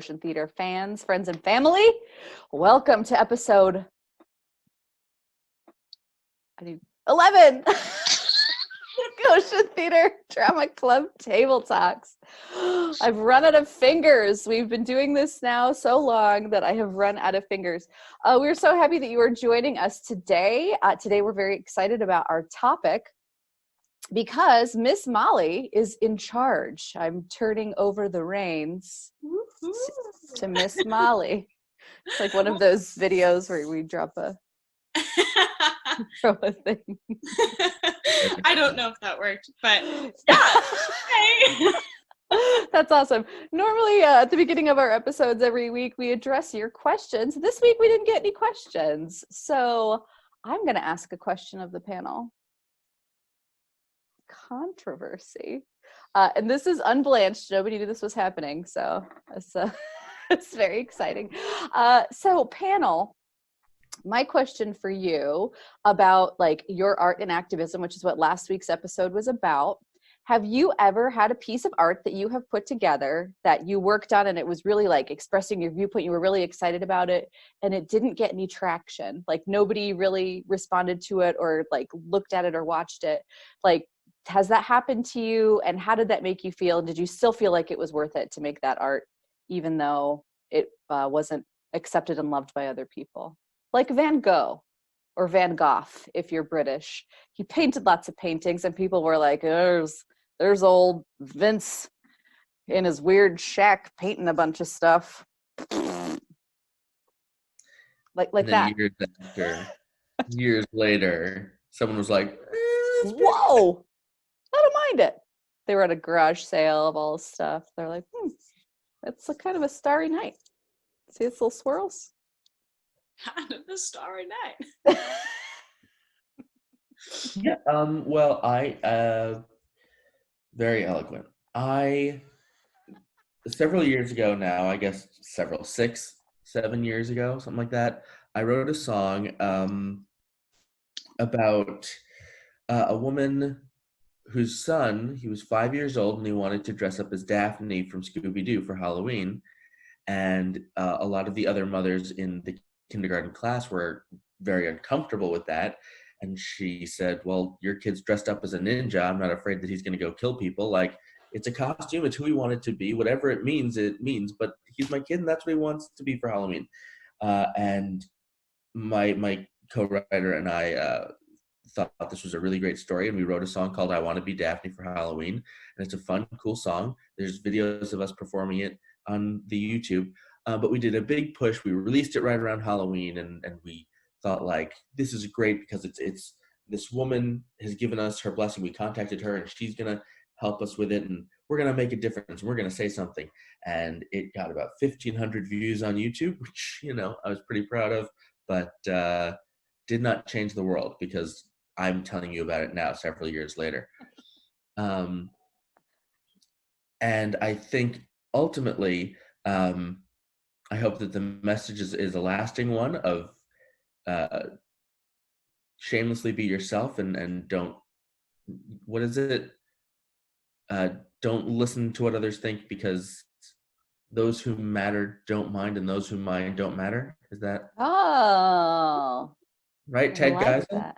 Goshen Theater fans, friends, and family. Welcome to episode 11. Goshen Theater Drama Club Table Talks. I've run out of fingers. We've been doing this now so long that I have run out of fingers. We're so happy that you are joining us today. Today we're very excited about our topic because Miss Molly is in charge. I'm turning over the reins to Miss Molly. It's like one of those videos where we drop a throw a thing. I don't know if that worked, but yeah. Hey. That's awesome. Normally at the beginning of our episodes every week, we address your questions. This week we didn't get any questions. So I'm going to ask a question of the panel. Controversy. And this is unblanched. Nobody knew this was happening. So it's very exciting. So panel, my question for you about like your art and activism, which is what last week's episode was about. Have you ever had a piece of art that you have put together that you worked on and it was really like expressing your viewpoint, you were really excited about it, and it didn't get any traction? Like nobody really responded to it or like looked at it or watched it. Like, has that happened to you? And how did that make you feel? Did you still feel like it was worth it to make that art, even though it wasn't accepted and loved by other people? Like Van Gogh, or Van Gogh, if you're British. He painted lots of paintings and people were like, there's old Vince in his weird shack painting a bunch of stuff. Like and then that. years later, someone was like, whoa, I don't mind it. They were at a garage sale of all this stuff. They're like, it's a kind of a starry night. See its little swirls? Kind of a starry night. Yeah. Well, I very eloquent. Several years ago now, I guess 6, 7 years ago, something like that, I wrote a song about a woman whose son, he was 5 years old and he wanted to dress up as Daphne from Scooby-Doo for Halloween. And a lot of the other mothers in the kindergarten class were very uncomfortable with that. And she said, well, your kid's dressed up as a ninja. I'm not afraid that he's going to go kill people. Like, it's a costume. It's who he wanted to be. Whatever it means. But he's my kid, and that's what he wants to be for Halloween. And my co-writer and I thought this was a really great story, and we wrote a song called I Want to Be Daphne for Halloween. And it's a fun, cool song. There's videos of us performing it on the YouTube. But we did a big push. We released it right around Halloween, and we thought, like, this is great because it's this woman has given us her blessing. We contacted her and she's gonna help us with it, and we're gonna make a difference. We're gonna say something. And it got about 1,500 views on YouTube, which, I was pretty proud of, but did not change the world because I'm telling you about it now several years later. And I think ultimately, I hope that the message is a lasting one of shamelessly be yourself and don't, what is it? Don't listen to what others think, because those who matter don't mind and those who mind don't matter. Is that? Oh. Right, Ted like Geisel? That.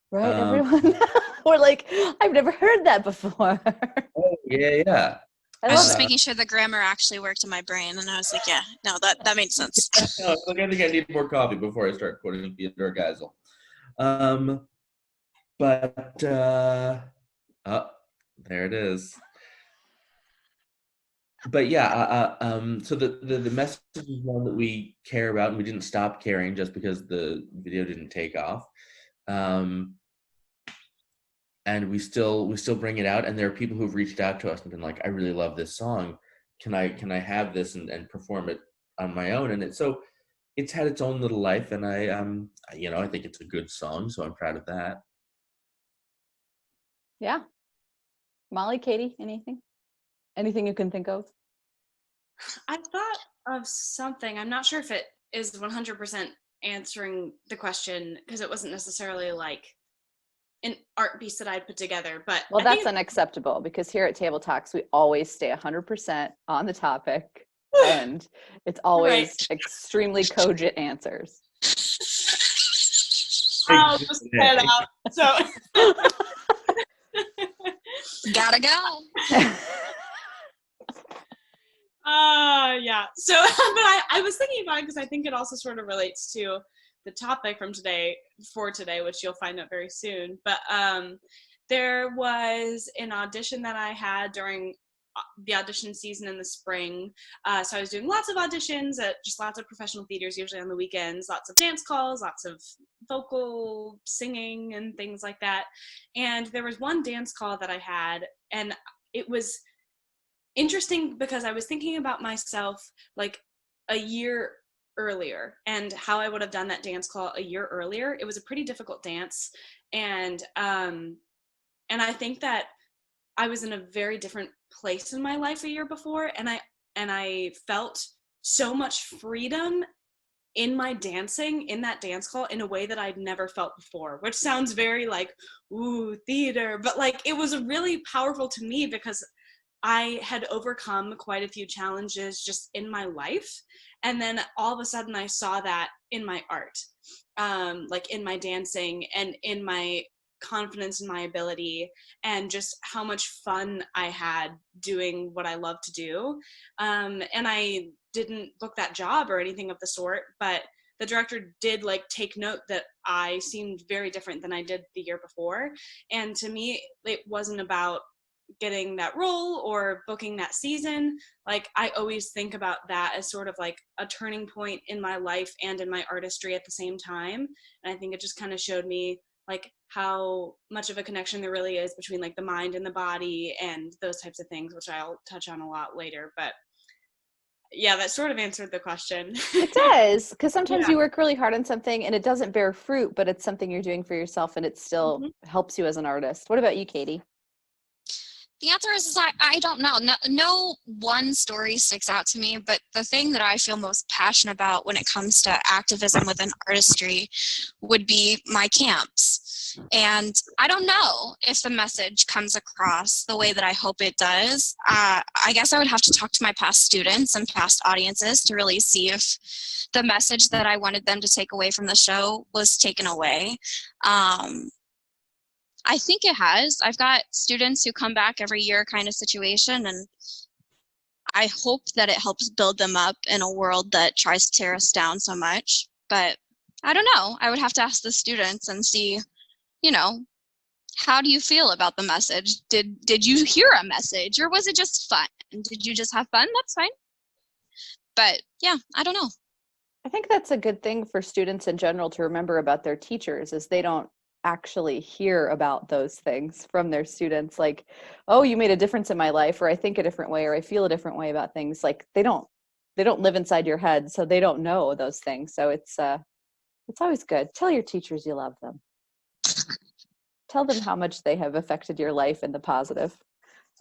Right, everyone? We're like, I've never heard that before. Oh, yeah. I was just making sure the grammar actually worked in my brain, and I was like, yeah, no, that made sense. No, I think I need more coffee before I start quoting Theodore Geisel. There it is. But yeah, so the message is one that we care about, and we didn't stop caring just because the video didn't take off. And we still bring it out, and there are people who've reached out to us and been like, I really love this song. Can I have this and perform it on my own? And it's had its own little life, and I think it's a good song, so I'm proud of that. Yeah. Molly, Katie, anything you can think of? I thought of something. I'm not sure if it is 100% answering the question, because it wasn't necessarily like an art piece that I'd put together. But Well, I that's think unacceptable because here at Table Talks, we always stay 100% on the topic and it's always Right. extremely cogent answers. I'll just cut it out. So Gotta go. yeah. So, but I was thinking about it because I think it also sort of relates to the topic from today, which you'll find out very soon. But there was an audition that I had during the audition season in the spring. So I was doing lots of auditions at just lots of professional theaters, usually on the weekends, lots of dance calls, lots of vocal singing and things like that. And there was one dance call that I had, and it was interesting because I was thinking about myself like a year earlier and how I would have done that dance call a year earlier. It was a pretty difficult dance, and I think that I was in a very different place in my life a year before, and I felt so much freedom in my dancing in that dance call in a way that I'd never felt before, which sounds very like, ooh, theater, but like it was really powerful to me because I had overcome quite a few challenges just in my life. And then all of a sudden I saw that in my art, like in my dancing and in my confidence in my ability and just how much fun I had doing what I love to do. And I didn't book that job or anything of the sort, but the director did like take note that I seemed very different than I did the year before. And to me, it wasn't about getting that role or booking that season. Like I always think about that as sort of like a turning point in my life and in my artistry at the same time. And I think it just kind of showed me like how much of a connection there really is between like the mind and the body and those types of things, which I'll touch on a lot later. But yeah, that sort of answered the question. It does, because sometimes Yeah. you work really hard on something and it doesn't bear fruit, but it's something you're doing for yourself and it still helps you as an artist. What about you, Katie? The answer is I don't know. No one story sticks out to me, but the thing that I feel most passionate about when it comes to activism within artistry would be my camps. And I don't know if the message comes across the way that I hope it does. I guess I would have to talk to my past students and past audiences to really see if the message that I wanted them to take away from the show was taken away. I think it has. I've got students who come back every year kind of situation, and I hope that it helps build them up in a world that tries to tear us down so much. But I don't know. I would have to ask the students and see, how do you feel about the message? Did you hear a message, or was it just fun? Did you just have fun? That's fine. But yeah, I don't know. I think that's a good thing for students in general to remember about their teachers is they don't actually hear about those things from their students, like, oh, you made a difference in my life, or I think a different way, or I feel a different way about things. Like they don't live inside your head, so they don't know those things. So it's always good. Tell your teachers you love them. Tell them how much they have affected your life in the positive.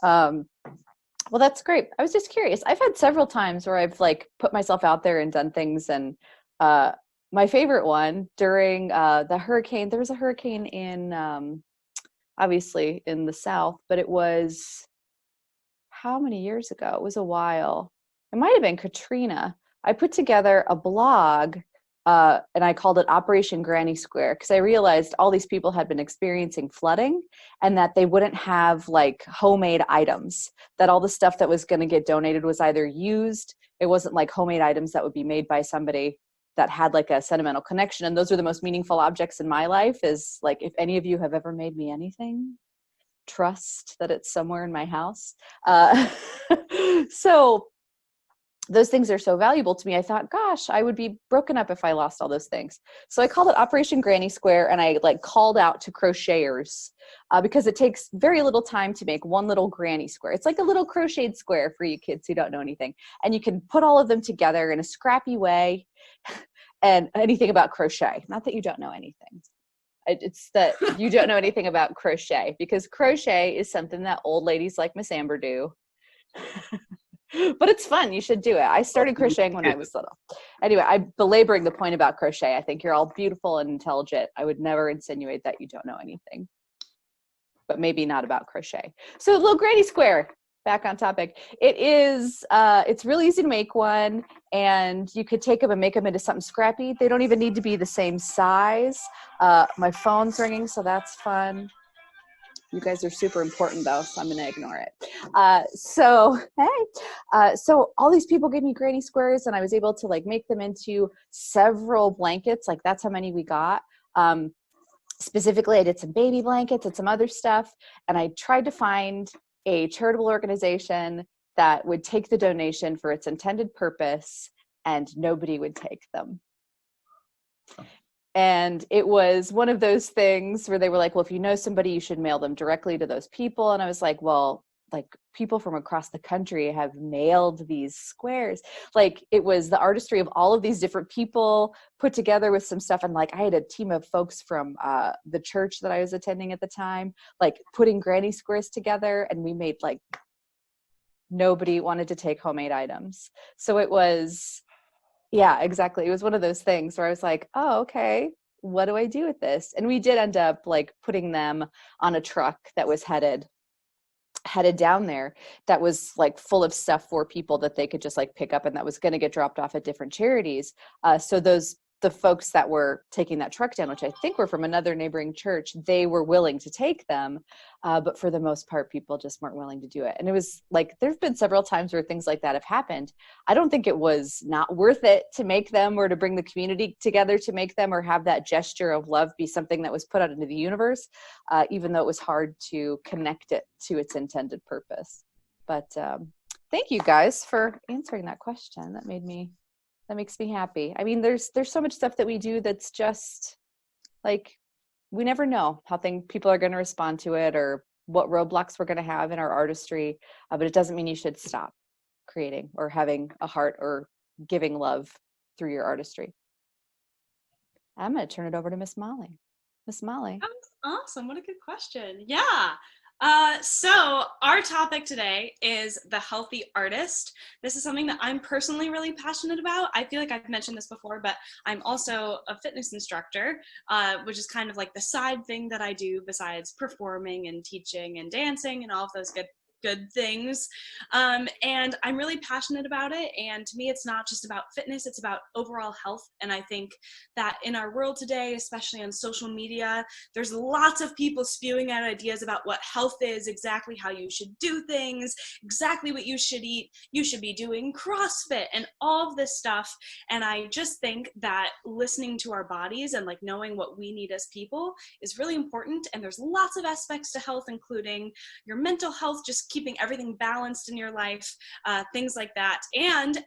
Well, that's great. I was just curious. I've had several times where I've like put myself out there and done things, and my favorite one during the hurricane, there was a hurricane in, obviously in the South, but it was how many years ago? It was a while. It might have been Katrina. I put together a blog and I called it Operation Granny Square because I realized all these people had been experiencing flooding and that they wouldn't have like homemade items, that all the stuff that was going to get donated was either used. It wasn't like homemade items that would be made by somebody that had like a sentimental connection. And those are the most meaningful objects in my life is like, if any of you have ever made me anything, trust that it's somewhere in my house. So those things are so valuable to me. I thought, gosh, I would be broken up if I lost all those things. So I called it Operation Granny Square, and I like called out to crocheters because it takes very little time to make one little granny square. It's like a little crocheted square for you kids who don't know anything. And you can put all of them together in a scrappy way and anything about crochet. Not that you don't know anything. It's that you don't know anything about crochet, because crochet is something that old ladies like Miss Amber do. But it's fun. You should do it. I started crocheting when I was little. Anyway, I'm belaboring the point about crochet. I think you're all beautiful and intelligent. I would never insinuate that you don't know anything. but maybe not about crochet. So little granny square, back on topic. It is, it's really easy to make one, and you could take them and make them into something scrappy. They don't even need to be the same size. My phone's ringing, so that's fun. You guys are super important though, so I'm gonna ignore it. So all these people gave me granny squares, and I was able to like make them into several blankets. Like that's how many we got. Specifically, I did some baby blankets and some other stuff, and I tried to find a charitable organization that would take the donation for its intended purpose, and nobody would take them. And it was one of those things where they were like, well, if you know somebody, you should mail them directly to those people. And I was like, well, like people from across the country have mailed these squares. Like it was the artistry of all of these different people put together with some stuff. And like I had a team of folks from the church that I was attending at the time, like putting granny squares together, and we made like, nobody wanted to take homemade items. So it was, yeah, exactly. It was one of those things where I was like, oh, okay, what do I do with this? And we did end up like putting them on a truck that was headed down there, that was like full of stuff for people that they could just like pick up, and that was going to get dropped off at different charities. So the folks that were taking that truck down, which I think were from another neighboring church, they were willing to take them. But for the most part, people just weren't willing to do it. And it was like, there've been several times where things like that have happened. I don't think it was not worth it to make them, or to bring the community together to make them, or have that gesture of love be something that was put out into the universe, even though it was hard to connect it to its intended purpose. But thank you guys for answering that question. That makes me happy. I mean, there's so much stuff that we do that's just like, we never know how people are going to respond to it, or what roadblocks we're going to have in our artistry. But it doesn't mean you should stop creating, or having a heart, or giving love through your artistry. I'm going to turn it over to Miss Molly. Miss Molly. That was awesome. What a good question. Yeah. So our topic today is the healthy artist. This is something that I'm personally really passionate about. I feel like I've mentioned this before, but I'm also a fitness instructor, which is kind of like the side thing that I do besides performing and teaching and dancing and all of those good things. And I'm really passionate about it. And to me, it's not just about fitness, it's about overall health. And I think that in our world today, especially on social media, there's lots of people spewing out ideas about what health is, exactly how you should do things, exactly what you should eat. You should be doing CrossFit and all of this stuff. And I just think that listening to our bodies and like knowing what we need as people is really important. And there's lots of aspects to health, including your mental health, just keeping everything balanced in your life, things like that. And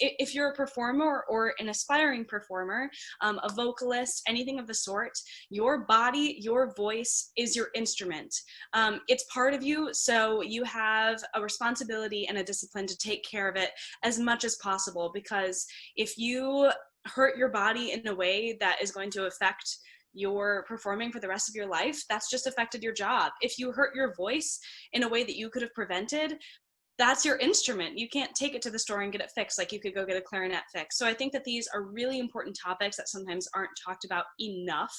if you're a performer or an aspiring performer, a vocalist, anything of the sort, your body, your voice is your instrument. It's part of you, so you have a responsibility and a discipline to take care of it as much as possible, because if you hurt your body in a way that is going to affect your performing for the rest of your life, that's just affected your job. If you hurt your voice in a way that you could have prevented, that's your instrument. You can't take it to the store and get it fixed like you could go get a clarinet fixed. So I think that these are really important topics that sometimes aren't talked about enough.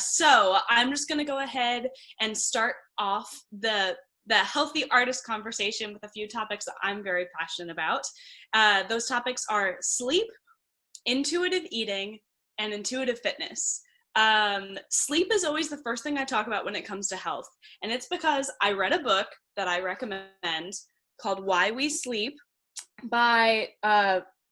So I'm just going to go ahead and start off the healthy artist conversation with a few topics that I'm very passionate about. Those topics are sleep, intuitive eating, and intuitive fitness. Sleep is always the first thing I talk about when it comes to health. And it's because I read a book that I recommend called Why We Sleep by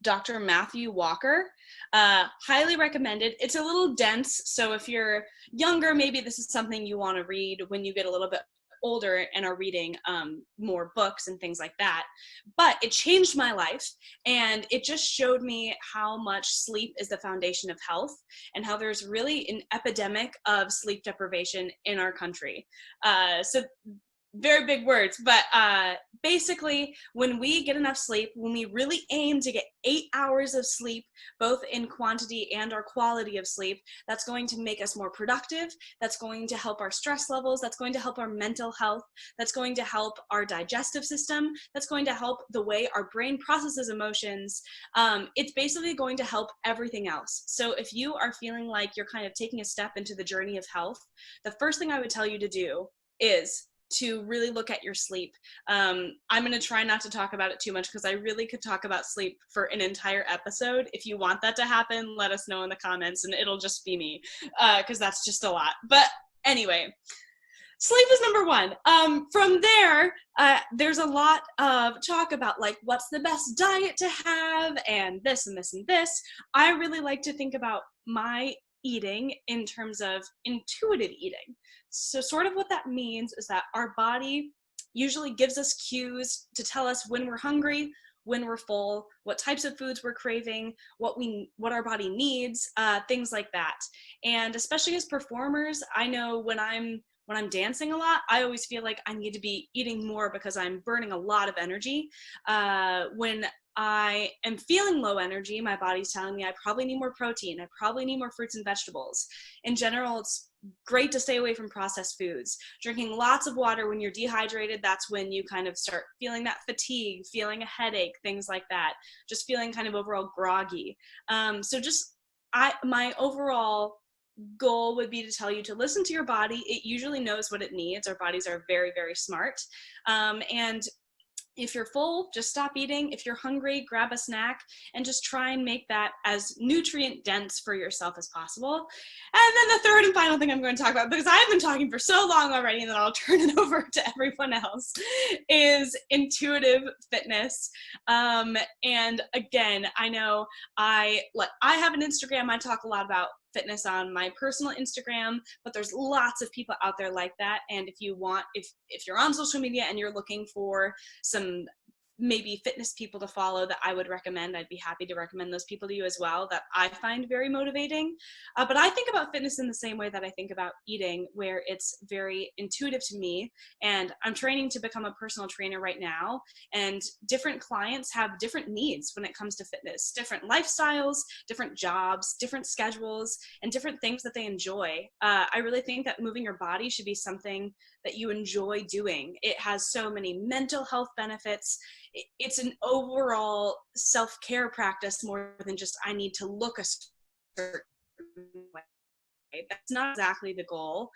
Dr. Matthew Walker. Highly recommended. It's a little dense, so if you're younger, maybe this is something you want to read when you get a little bit older and are reading more books and things like that. But it changed my life, and it just showed me how much sleep is the foundation of health, and how there's really an epidemic of sleep deprivation in our country. So very big words, but basically when we get enough sleep, when we really aim to get 8 hours of sleep, both in quantity and our quality of sleep, that's going to make us more productive, that's going to help our stress levels, that's going to help our mental health, that's going to help our digestive system, that's going to help the way our brain processes emotions. It's basically going to help everything else. So if you are feeling like you're kind of taking a step into the journey of health, the first thing I would tell you to do is to really look at your sleep. I'm going to try not to talk about it too much because I really could talk about sleep for an entire episode. If you want that to happen, let us know in the comments and it'll just be me because that's just a lot. But anyway, sleep is number one. From there, there's a lot of talk about like what's the best diet to have and this and this and this. I really like to think about my eating in terms of intuitive eating. So sort of what that means is that our body usually gives us cues to tell us when we're hungry, when we're full, what types of foods we're craving, what our body needs, things like that. And especially as performers, I know when I'm dancing a lot, I always feel like I need to be eating more because I'm burning a lot of energy. When I am feeling low energy, my body's telling me I probably need more protein. I probably need more fruits and vegetables. In general, it's great to stay away from processed foods. Drinking lots of water when you're dehydrated, that's when you kind of start feeling that fatigue, feeling a headache, things like that. Just feeling kind of overall groggy. My overall goal would be to tell you to listen to your body. It usually knows what it needs. Our bodies are very, very smart. And if you're full, just stop eating. If you're hungry, grab a snack and just try and make that as nutrient dense for yourself as possible. And then the third and final thing I'm going to talk about, because I've been talking for so long already and then I'll turn it over to everyone else, is intuitive fitness. And again, I know I have an Instagram. I talk a lot about fitness on my personal Instagram, but there's lots of people out there like that. And if you're on social media and you're looking for some maybe fitness people to follow that I would recommend, I'd be happy to recommend those people to you as well that I find very motivating. But I think about fitness in the same way that I think about eating, where it's very intuitive to me. And I'm training to become a personal trainer right now. And different clients have different needs when it comes to fitness, different lifestyles, different jobs, different schedules, and different things that they enjoy. I really think that moving your body should be something that you enjoy doing. It has so many mental health benefits. It's an overall self-care practice more than just I need to look a certain way. That's not exactly the goal.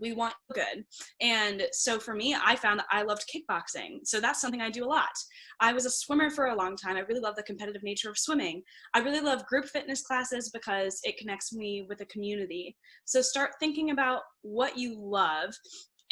We want good. And so for me, I found that I loved kickboxing. So that's something I do a lot. I was a swimmer for a long time. I really love the competitive nature of swimming. I really love group fitness classes because it connects me with a community. So start thinking about what you love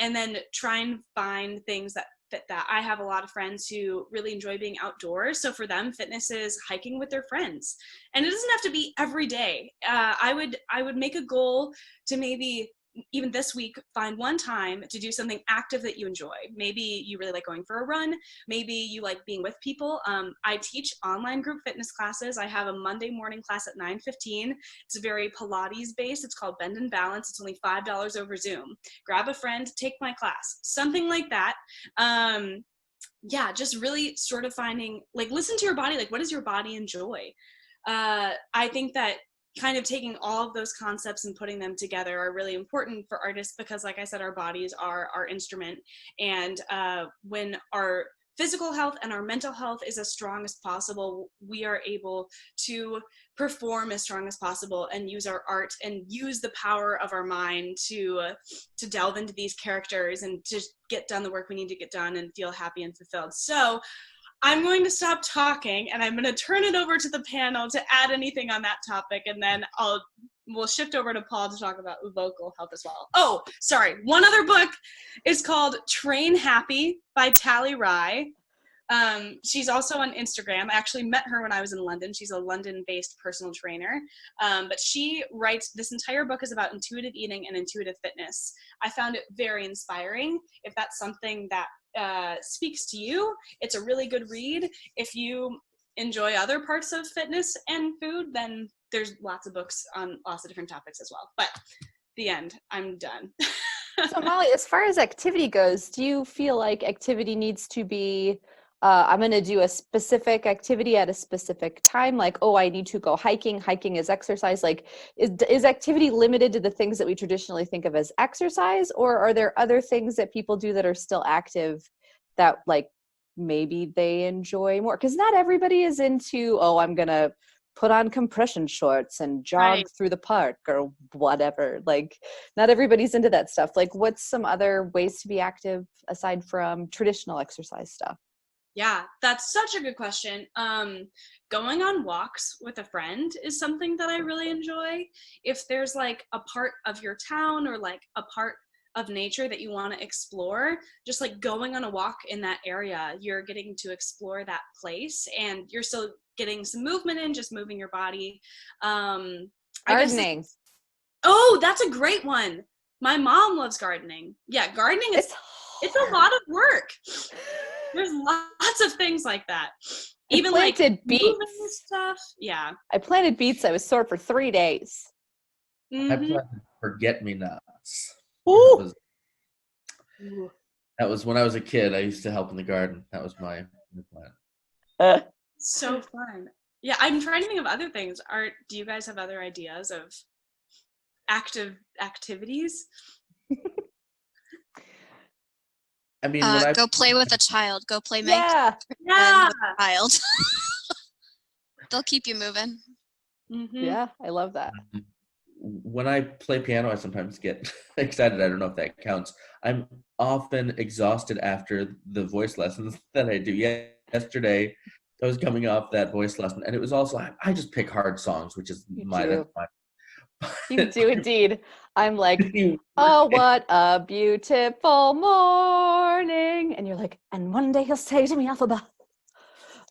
and then try and find things that fit that. I have a lot of friends who really enjoy being outdoors. So for them, fitness is hiking with their friends. And it doesn't have to be every day. I would make a goal to maybe even this week, find one time to do something active that you enjoy. Maybe you really like going for a run. Maybe you like being with people. I teach online group fitness classes. I have a Monday morning class at 9:15. It's very Pilates based. It's called Bend and Balance. It's only $5 over Zoom. Grab a friend, take my class, something like that. Just really sort of finding, like, listen to your body. Like, what does your body enjoy? I think that kind of taking all of those concepts and putting them together are really important for artists because, like I said, our bodies are our instrument. And when our physical health and our mental health is as strong as possible, we are able to perform as strong as possible and use our art and use the power of our mind to delve into these characters and to get done the work we need to get done and feel happy and fulfilled. So I'm going to stop talking and I'm going to turn it over to the panel to add anything on that topic, and then we'll shift over to Paul to talk about vocal health as well. Oh, sorry. One other book is called Train Happy by Tally Rye. She's also on Instagram. I actually met her when I was in London. She's a London-based personal trainer. But she writes, this entire book is about intuitive eating and intuitive fitness. I found it very inspiring. If that's something that speaks to you, it's a really good read. If you enjoy other parts of fitness and food, then there's lots of books on lots of different topics as well. But the end, I'm done. So Molly, as far as activity goes, do you feel like activity needs to be, I'm going to do a specific activity at a specific time, like, oh, I need to go hiking. Hiking is exercise. Like, is activity limited to the things that we traditionally think of as exercise, or are there other things that people do that are still active that, like, maybe they enjoy more? Because not everybody is into, oh, I'm going to put on compression shorts and jog Right. through the park or whatever. Like, not everybody's into that stuff. Like, what's some other ways to be active aside from traditional exercise stuff? Yeah, that's such a good question. Going on walks with a friend is something that I really enjoy. If there's like a part of your town or like a part of nature that you want to explore, just like going on a walk in that area, you're getting to explore that place and you're still getting some movement in, just moving your body. I guess Gardening. Oh, that's a great one. My mom loves gardening. Yeah, gardening is it's a lot of work. There's lots of things like that. I Even like planted moving beets. stuff. Yeah. I planted beets. I was sore for 3 days. I Mhm. planted forget-me-nots. Ooh. Ooh. That was when I was a kid. I used to help in the garden. That was my plan. So fun. Yeah, I'm trying to think of other things. Do you guys have other ideas of active activities? I mean, when I Go play with a child. Go play Minecraft Yeah. Yeah. with a child. They'll keep you moving. Mm-hmm. Yeah, I love that. when I play piano, I sometimes get excited. I don't know if that counts. I'm often exhausted after the voice lessons that I do. Yesterday, I was coming off that voice lesson, and it was also I just pick hard songs, which is You my do. that's my. You do indeed. I'm like, oh, what a beautiful morning. And you're like, and one day he'll say to me, Alphaba,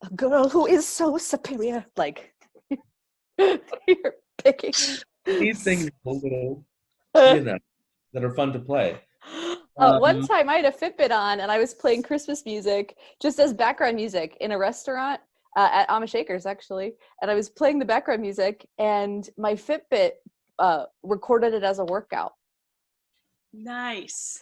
a girl who is so superior. Like, you're picking. These things a little, that are fun to play. One time I had a Fitbit on and I was playing Christmas music just as background music in a restaurant at Amish Acres, actually. And I was playing the background music and my Fitbit recorded it as a workout. Nice.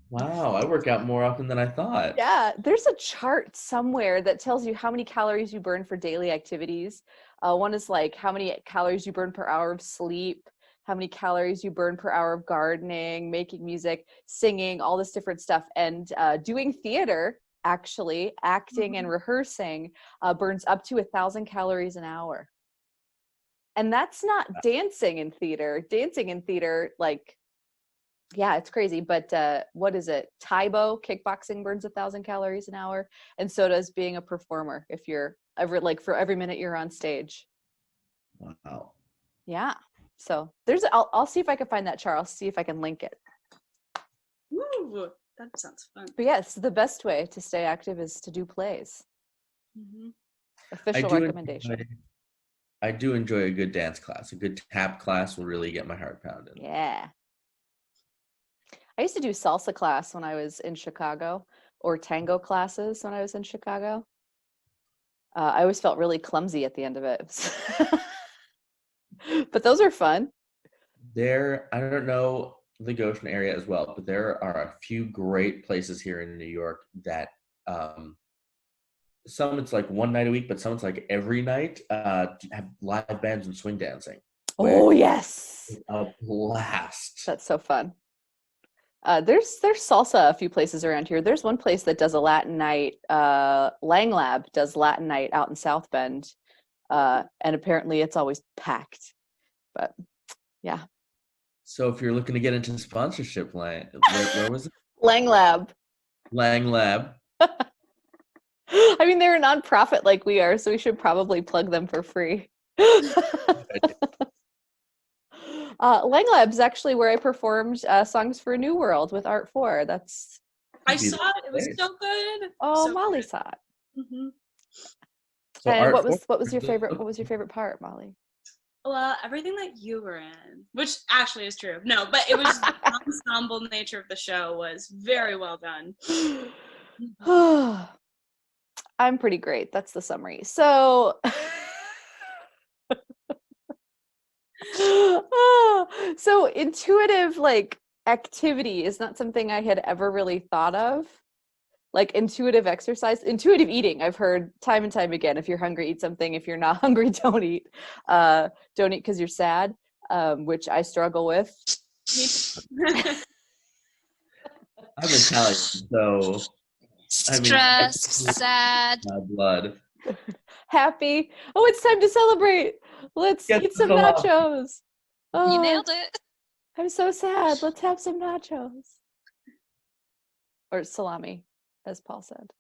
Wow, I work out more often than I thought. Yeah, there's a chart somewhere that tells you how many calories you burn for daily activities. One is like how many calories you burn per hour of sleep, how many calories you burn per hour of gardening, making music, singing, all this different stuff. And doing theater, actually, acting and rehearsing burns up to 1,000 calories an hour. And that's not dancing in theater. Dancing in theater, like, yeah, it's crazy. But what is it? Taibo, kickboxing burns 1,000 calories an hour. And so does being a performer if you're ever like for every minute you're on stage. Wow. Yeah. So I'll see if I can find that chart. I'll see if I can link it. Woo, that sounds fun. But yes, the best way to stay active is to do plays. Mm-hmm. Official recommendation. I do enjoy a good dance class. A good tap class will really get my heart pounding. Yeah. I used to do salsa class when I was in Chicago, or tango classes when I was in Chicago. I always felt really clumsy at the end of it. But those are fun. I don't know the Goshen area as well, but there are a few great places here in New York that some it's like one night a week, but some it's like every night have live bands and swing dancing. Oh, yes. A blast. That's so fun. There's salsa a few places around here. There's one place that does a Latin night. Lang Lab does Latin night out in South Bend. And apparently it's always packed. But yeah. So if you're looking to get into sponsorship, where was it? Lang Lab. Lang Lab. I mean, they're a nonprofit like we are, so we should probably plug them for free. Lang Lab's actually where I performed Songs for a New World with Art 4. I saw it. It was so good. Oh, So Molly good. saw it. Mm-hmm. So And Art what 4 was your favorite? What was your favorite part, Molly? Well, everything that you were in, which actually is true. No, but it was the ensemble nature of the show was very well done. I'm pretty great. That's the summary. So, so intuitive like activity is not something I had ever really thought of. Like intuitive exercise, intuitive eating. I've heard time and time again. If you're hungry, eat something. If you're not hungry, don't eat. Don't eat because you're sad, which I struggle with. I'm Italian, so Stressed, sad. blood. happy. Oh, it's time to celebrate. Let's Get eat the some salami. nachos. You Oh, nailed it. I'm so sad. Let's have some nachos. Or salami, as Paul said.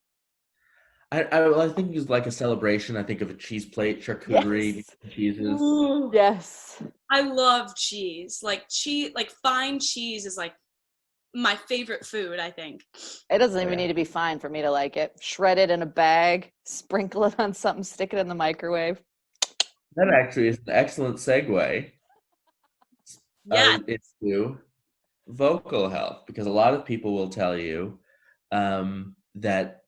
I think it's like a celebration. I think of a cheese plate, charcuterie, Yes. cheeses. Ooh, Yes. I love cheese. Like fine cheese is like my favorite food, I think. It doesn't Oh, even yeah. need to be fine for me to like it. Shred it in a bag, sprinkle it on something, stick it in the microwave. That actually is an excellent segue Yeah. into vocal health, because a lot of people will tell you that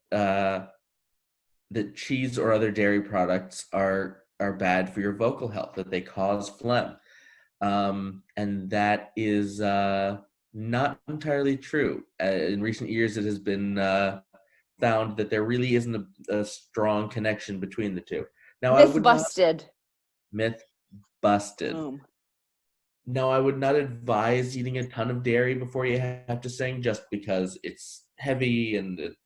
cheese or other dairy products are bad for your vocal health, that they cause phlegm, and that is not entirely true. In recent years, it has been found that there really isn't a strong connection between the two. Now, I Myth would not busted. myth busted. Boom. No, I would not advise eating a ton of dairy before you have to sing, just because it's heavy and it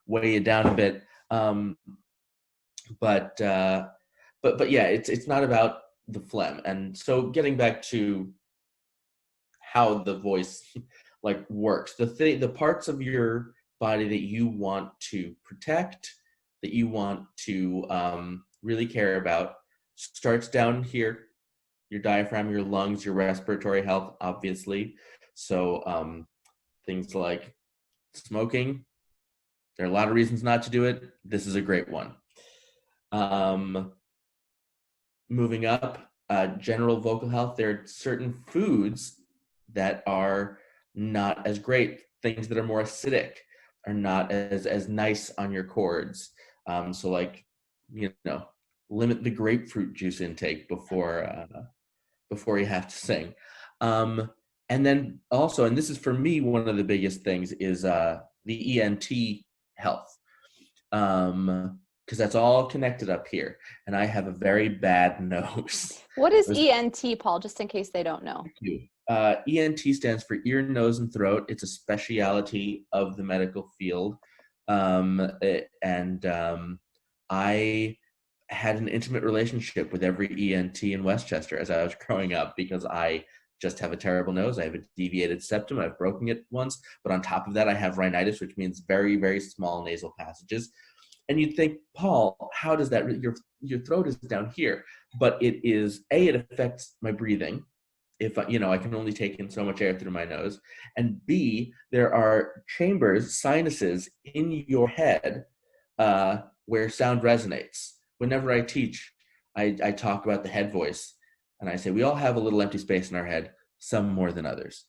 weigh you down a bit. Um, but yeah, it's not about the phlegm. And so, getting back to how the voice like works, the parts of your body that you want to protect, that you want to really care about, starts down here: your diaphragm, your lungs, your respiratory health, obviously. So things like smoking, there are a lot of reasons not to do it. This is a great one. Moving up, general vocal health, there are certain foods that are not as great. Things that are more acidic are not as nice on your cords. So like, limit the grapefruit juice intake before you have to sing. And then also, and this is for me one of the biggest things, is the ENT health. Because that's all connected up here. And I have a very bad nose. What is ENT, Paul, just in case they don't know? ENT stands for ear, nose, and throat. It's a specialty of the medical field. I had an intimate relationship with every ENT in Westchester as I was growing up, because I just have a terrible nose. I have a deviated septum. I've broken it once. But on top of that, I have rhinitis, which means very, very small nasal passages. And you'd think, Paul, how does that, your throat is down here. But it is, it affects my breathing. If I can only take in so much air through my nose. And B, there are chambers, sinuses in your head where sound resonates. Whenever I teach, I talk about the head voice, and I say we all have a little empty space in our head, some more than others.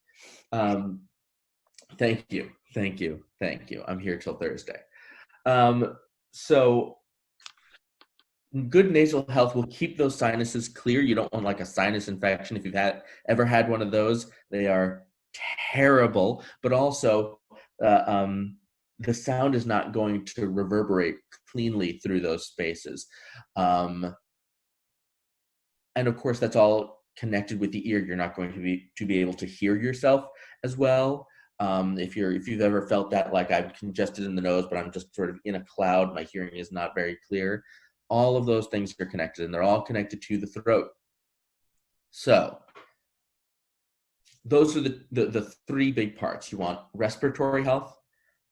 Thank you. I'm here till Thursday. So good nasal health will keep those sinuses clear. You don't want like a sinus infection. If you've ever had one of those, they are terrible. But also, the sound is not going to reverberate cleanly through those spaces. And of course, that's all connected with the ear. You're not going to be able to hear yourself as well. If you've ever felt that, like I'm congested in the nose, but I'm just sort of in a cloud, my hearing is not very clear. All of those things are connected, and they're all connected to the throat. So those are the three big parts. You want respiratory health,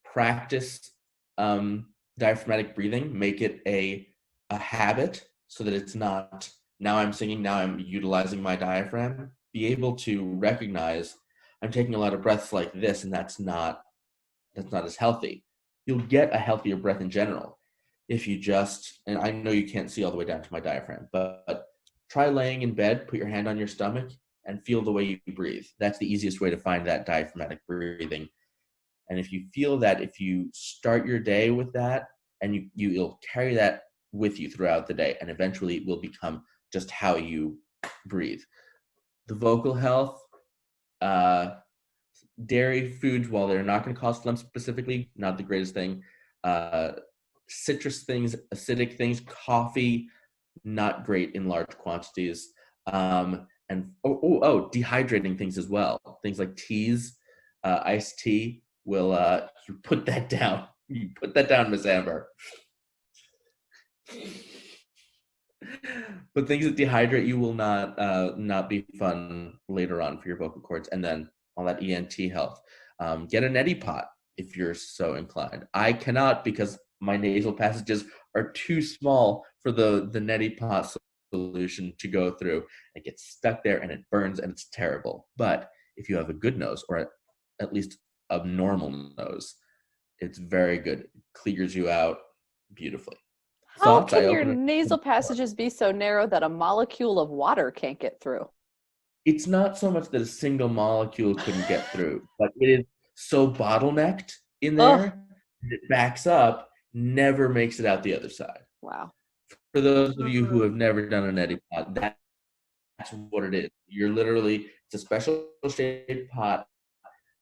practice diaphragmatic breathing, make it a habit so that it's not, now I'm singing, now I'm utilizing my diaphragm. Be able to recognize I'm taking a lot of breaths like this, and that's not as healthy. You'll get a healthier breath in general if you just, and I know you can't see all the way down to my diaphragm, but try laying in bed, put your hand on your stomach, and feel the way you breathe. That's the easiest way to find that diaphragmatic breathing. And if you feel that, if you start your day with that, and you'll carry that with you throughout the day, and eventually it will become just how you breathe. The vocal health, dairy foods, while they're not going to cause phlegm specifically, not the greatest thing. Citrus things, acidic things, coffee, not great in large quantities. And dehydrating things as well. Things like teas, iced tea will, you put that down. You put that down, Miss Amber. But things that dehydrate you will not be fun later on for your vocal cords. And then all that ENT health. Get a neti pot if you're so inclined. I cannot because my nasal passages are too small for the neti pot solution to go through. It gets stuck there and it burns and it's terrible. But if you have a good nose, or at least a normal nose, it's very good. It clears you out beautifully. How Thoughts? I can your open it. nasal passages be so narrow that a molecule of water can't get through? It's not so much that a single molecule couldn't get through, but it is so bottlenecked in Ugh. there, it backs up, never makes it out the other side. Wow. For those of you who have never done an neti pot, that's what it is. You're literally, it's a special shaped pot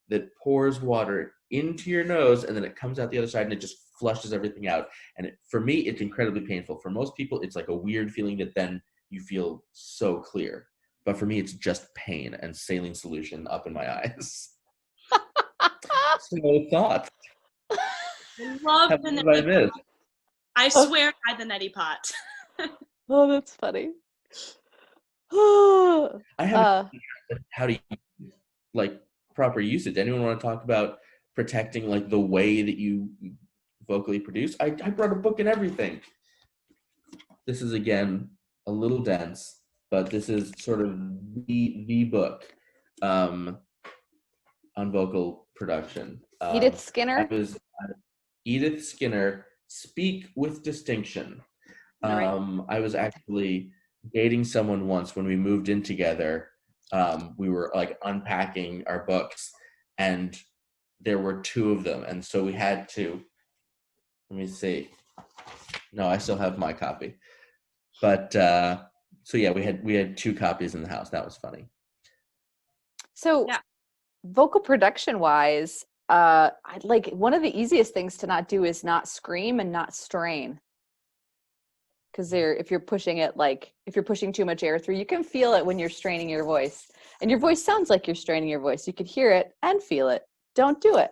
that pours water into your nose and then it comes out the other side and it just flushes everything out. And for me, it's incredibly painful. For most people, it's like a weird feeling that then you feel so clear. But for me, it's just pain and saline solution up in my eyes. So thoughts? I love Have the what I neti missed? pot. I swear I had the neti pot. Oh, that's funny. I haven't how to use, like, proper usage. Anyone want to talk about protecting like the way that you vocally produce? I brought a book and everything. This is again a little dense, but this is sort of the book on vocal production. Edith Skinner? Edith Skinner, Speak with Distinction. I was actually dating someone once when we moved in together. We were like unpacking our books and there were two of them. And so we had to, let me see. No, I still have my copy. But so yeah, we had two copies in the house. That was funny. So Yeah. vocal production wise, like one of the easiest things to not do is not scream and not strain. Because if you're pushing it, like if you're pushing too much air through, you can feel it when you're straining your voice. And your voice sounds like you're straining your voice. You could hear it and feel it. Don't do it.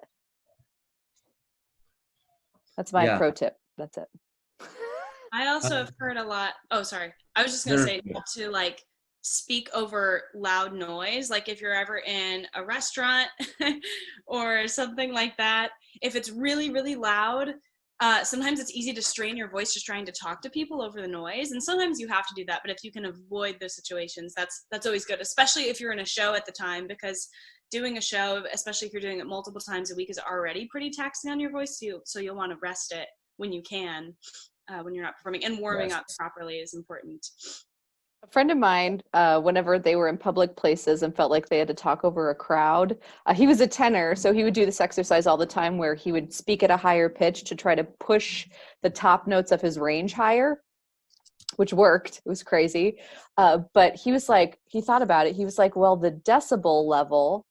That's my pro tip. That's it. I also have heard a lot. Oh, sorry. I was just going to say not to like speak over loud noise. Like if you're ever in a restaurant or something like that, if it's really, really loud, sometimes it's easy to strain your voice just trying to talk to people over the noise. And sometimes you have to do that. But if you can avoid those situations, that's always good, especially if you're in a show at the time, because doing a show, especially if you're doing it multiple times a week, is already pretty taxing on your voice. So you'll want to rest it when you can. When you're not performing, and warming up properly is important. A friend of mine, whenever they were in public places and felt like they had to talk over a crowd, he was a tenor, so he would do this exercise all the time where he would speak at a higher pitch to try to push the top notes of his range higher, which worked. It was crazy. But he was like, he thought about it. He was like, well, the decibel level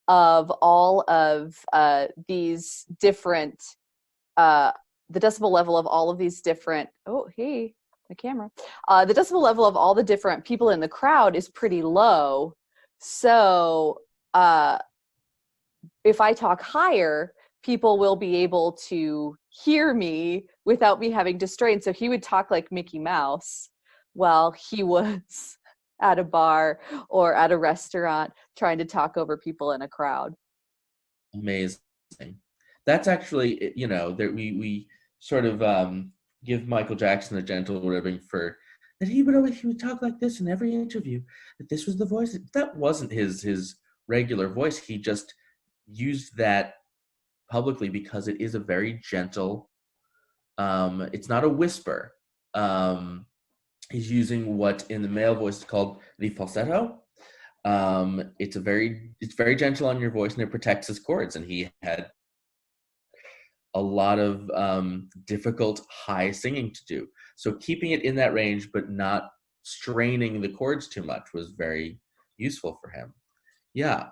of all of these different the decibel level of all of these different, oh, hey, the camera. The decibel level of all the different people in the crowd is pretty low. So if I talk higher, people will be able to hear me without me having to strain. So he would talk like Mickey Mouse while he was at a bar or at a restaurant trying to talk over people in a crowd. Amazing. That's actually, you know, that we sort of give Michael Jackson a gentle ribbing for that he would talk like this in every interview, that this was the voice. That wasn't his regular voice. He just used that publicly because it is a very gentle, it's not a whisper. He's using what in the male voice is called the falsetto. It's very gentle on your voice and it protects his cords, and he had a lot of difficult high singing to do. So keeping it in that range but not straining the chords too much was very useful for him. Yeah,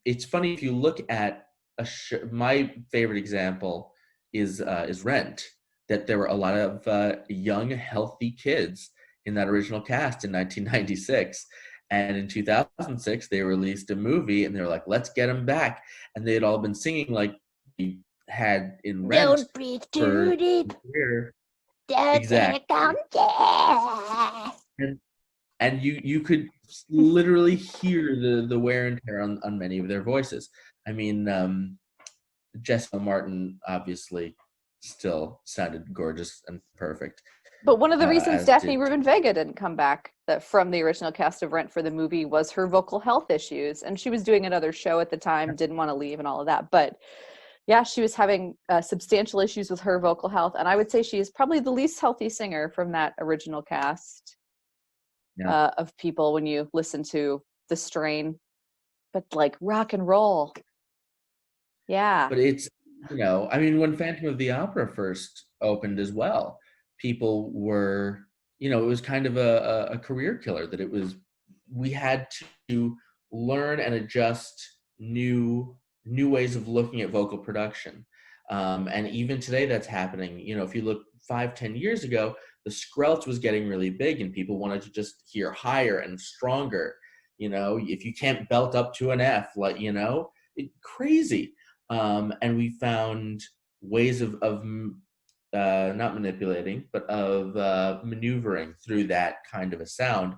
it's funny if you look at my favorite example is Rent, that there were a lot of young, healthy kids in that original cast in 1996. And in 2006, they released a movie and they were like, let's get them back. And they had all been singing like we had in Rent. Don't breathe too deep. Exactly. And you could literally hear the wear and tear on many of their voices. I mean, Jessica Martin obviously still sounded gorgeous and perfect. But one of the reasons As Daphne did Rubin Vega didn't come back from the original cast of Rent for the movie was her vocal health issues. And she was doing another show at the time, didn't want to leave and all of that. But yeah, she was having substantial issues with her vocal health. And I would say she is probably the least healthy singer from that original cast of people when you listen to the strain. But like rock and roll. Yeah. But it's, I mean, when Phantom of the Opera first opened as well, people were, it was kind of a career killer, that we had to learn and adjust new ways of looking at vocal production. And even today that's happening. If you look 5-10 years ago, the skrelch was getting really big and people wanted to just hear higher and stronger. If you can't belt up to an F, like, crazy. And we found ways of not manipulating, but of maneuvering through that kind of a sound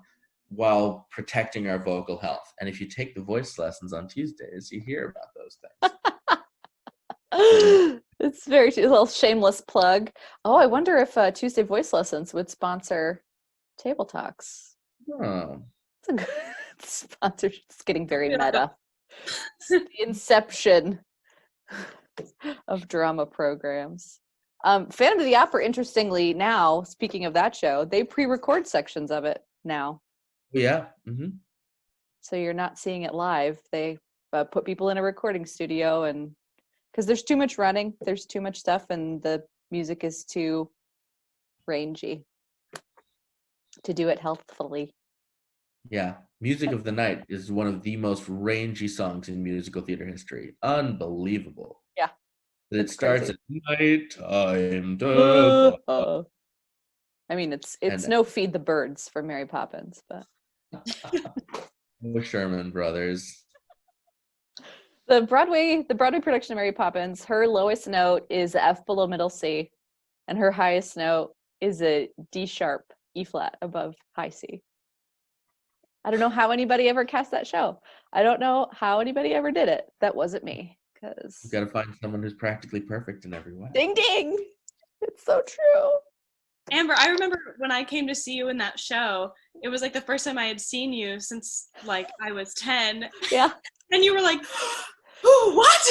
while protecting our vocal health. And if you take the voice lessons on Tuesdays, you hear about those things. It's a little shameless plug. Oh, I wonder if Tuesday Voice Lessons would sponsor Table Talks. Oh. It's a good sponsor. It's getting very meta. It's the inception of drama programs. Phantom of the Opera, interestingly, now, speaking of that show, they pre-record sections of it now. Yeah. Mm-hmm. So you're not seeing it live. They put people in a recording studio, and because there's too much running, there's too much stuff, and the music is too rangy to do it healthfully. Yeah. Music of the Night is one of the most rangy songs in musical theater history. Unbelievable. Yeah. That it starts crazy. At nighttime. I mean, it's no Feed the Birds for Mary Poppins, but the Sherman Brothers. the Broadway production of Mary Poppins, her lowest note is F below middle C, and her highest note is a D sharp E flat above high C. I don't know how anybody ever cast that show. I don't know how anybody ever did it. That wasn't me. Because You've got to find someone who's practically perfect in every way. Ding ding! It's so true. Amber, I remember when I came to see you in that show, it was like the first time I had seen you since like I was 10. Yeah. And you were like, oh, what?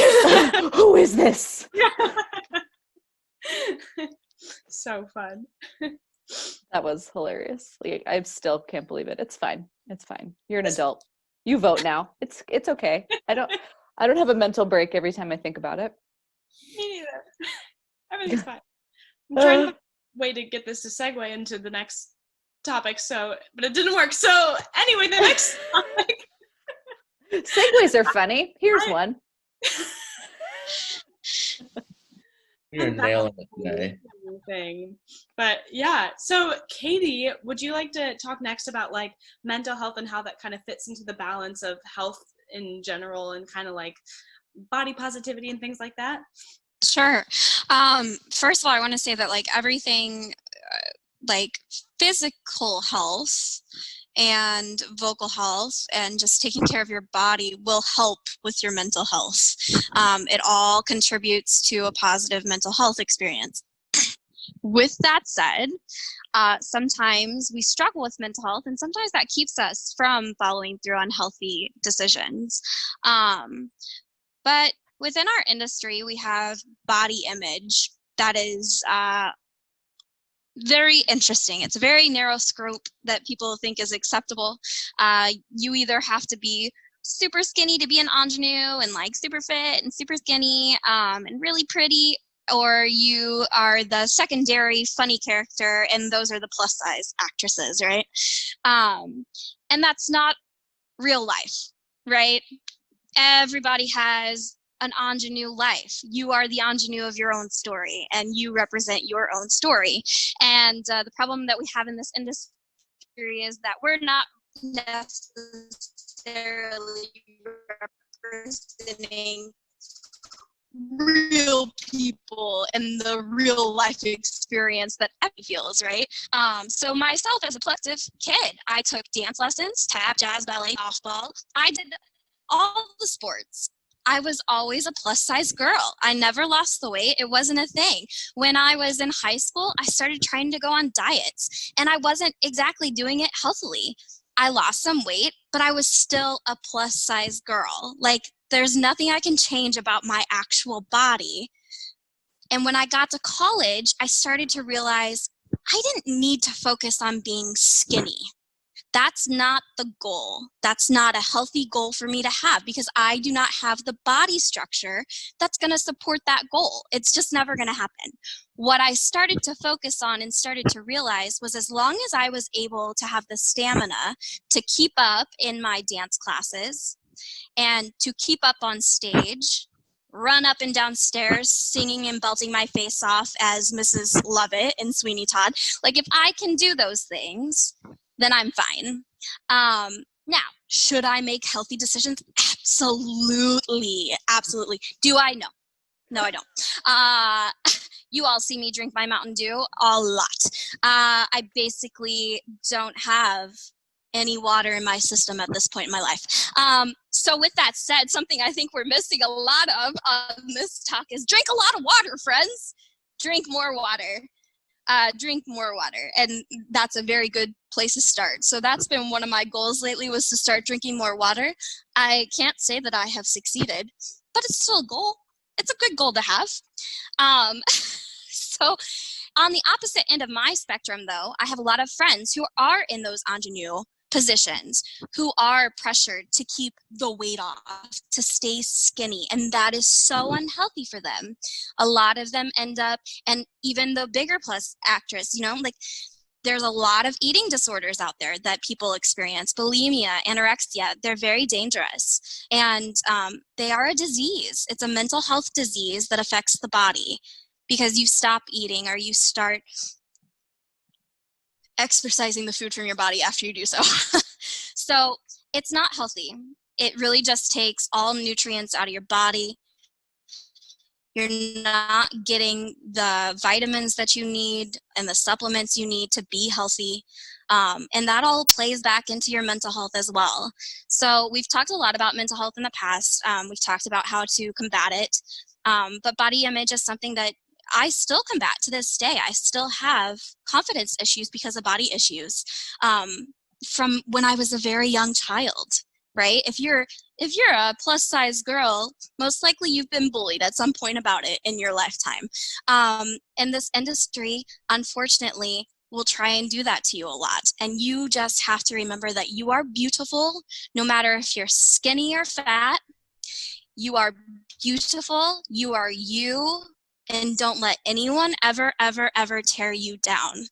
Who is this? So fun. That was hilarious. Like, I still can't believe it. It's fine. It's fine. You're an adult. You vote now. It's okay. I don't have a mental break every time I think about it. Me neither. Everything's fine. I'm trying to have a way to get this to segue into the next topic, but it didn't work. So anyway, the next topic. Segues are funny. Here's one. You're nailing it today. Thing. But yeah, so Katie, would you like to talk next about like mental health and how that kind of fits into the balance of health in general and kind of like body positivity and things like that? Sure. First of all, I want to say that like everything like physical health and vocal health and just taking care of your body will help with your mental health. It all contributes to a positive mental health experience. With that said, sometimes we struggle with mental health, and sometimes that keeps us from following through on healthy decisions. But within our industry, we have body image that is very interesting. It's a very narrow scope that people think is acceptable. You either have to be super skinny to be an ingenue and like super fit and super skinny and really pretty, or you are the secondary funny character, and those are the plus size actresses, right? And that's not real life, right? Everybody has an ingenue life. You are the ingenue of your own story, and you represent your own story. And the problem that we have in this industry is that we're not necessarily representing real people and the real life experience that Effie feels, right? So myself as a collective kid, I took dance lessons, tap, jazz, ballet, softball. I did all the sports. I was always a plus size girl. I never lost the weight. It wasn't a thing. When I was in high school, I started trying to go on diets, and I wasn't exactly doing it healthily. I lost some weight, but I was still a plus size girl. Like, there's nothing I can change about my actual body. And when I got to college, I started to realize I didn't need to focus on being skinny. That's not the goal. That's not a healthy goal for me to have, because I do not have the body structure that's going to support that goal. It's just never going to happen. What I started to focus on and started to realize was, as long as I was able to have the stamina to keep up in my dance classes and to keep up on stage, run up and down stairs singing and belting my face off as Mrs. Lovett in Sweeney Todd, like, if I can do those things, then I'm fine. Now, should I make healthy decisions? Absolutely. Absolutely. Do I? No. No, I don't. You all see me drink my Mountain Dew a lot. I basically don't have any water in my system at this point in my life. So with that said, something I think we're missing a lot of on this talk is drink a lot of water, friends. Drink more water. Drink more water, and that's a very good place to start. So that's been one of my goals lately, was to start drinking more water. I can't say that I have succeeded, but it's still a goal. It's a good goal to have. So on the opposite end of my spectrum, though, I have a lot of friends who are in those ingenue positions, who are pressured to keep the weight off, to stay skinny, and that is so unhealthy for them. A lot of them end up, and even the bigger plus actress, you know, like, there's a lot of eating disorders out there that people experience. Bulimia, anorexia, they're very dangerous. And they are a disease. It's a mental health disease that affects the body, because you stop eating or you start exercising the food from your body after you do so. So it's not healthy. It really just takes all nutrients out of your body. You're not getting the vitamins that you need and the supplements you need to be healthy. And that all plays back into your mental health as well. So we've talked a lot about mental health in the past. We've talked about how to combat it. But body image is something that I still combat to this day. I still have confidence issues because of body issues from when I was a very young child, right? If you're a plus size girl, most likely you've been bullied at some point about it in your lifetime. And this industry, unfortunately, will try and do that to you a lot. And you just have to remember that you are beautiful, no matter if you're skinny or fat. You are beautiful. You are you. And don't let anyone ever, ever, ever tear you down.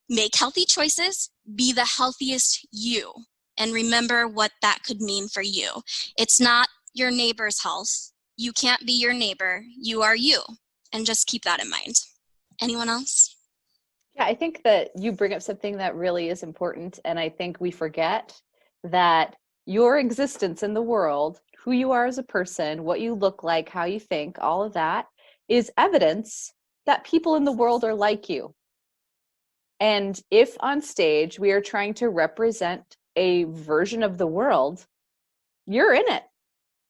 Make healthy choices. Be the healthiest you. And remember what that could mean for you. It's not your neighbor's health. You can't be your neighbor. You are you. And just keep that in mind. Anyone else? Yeah, I think that you bring up something that really is important. And I think we forget that your existence in the world, who you are as a person, what you look like, how you think, all of that is evidence that people in the world are like you. And if on stage we are trying to represent a version of the world, you're in it.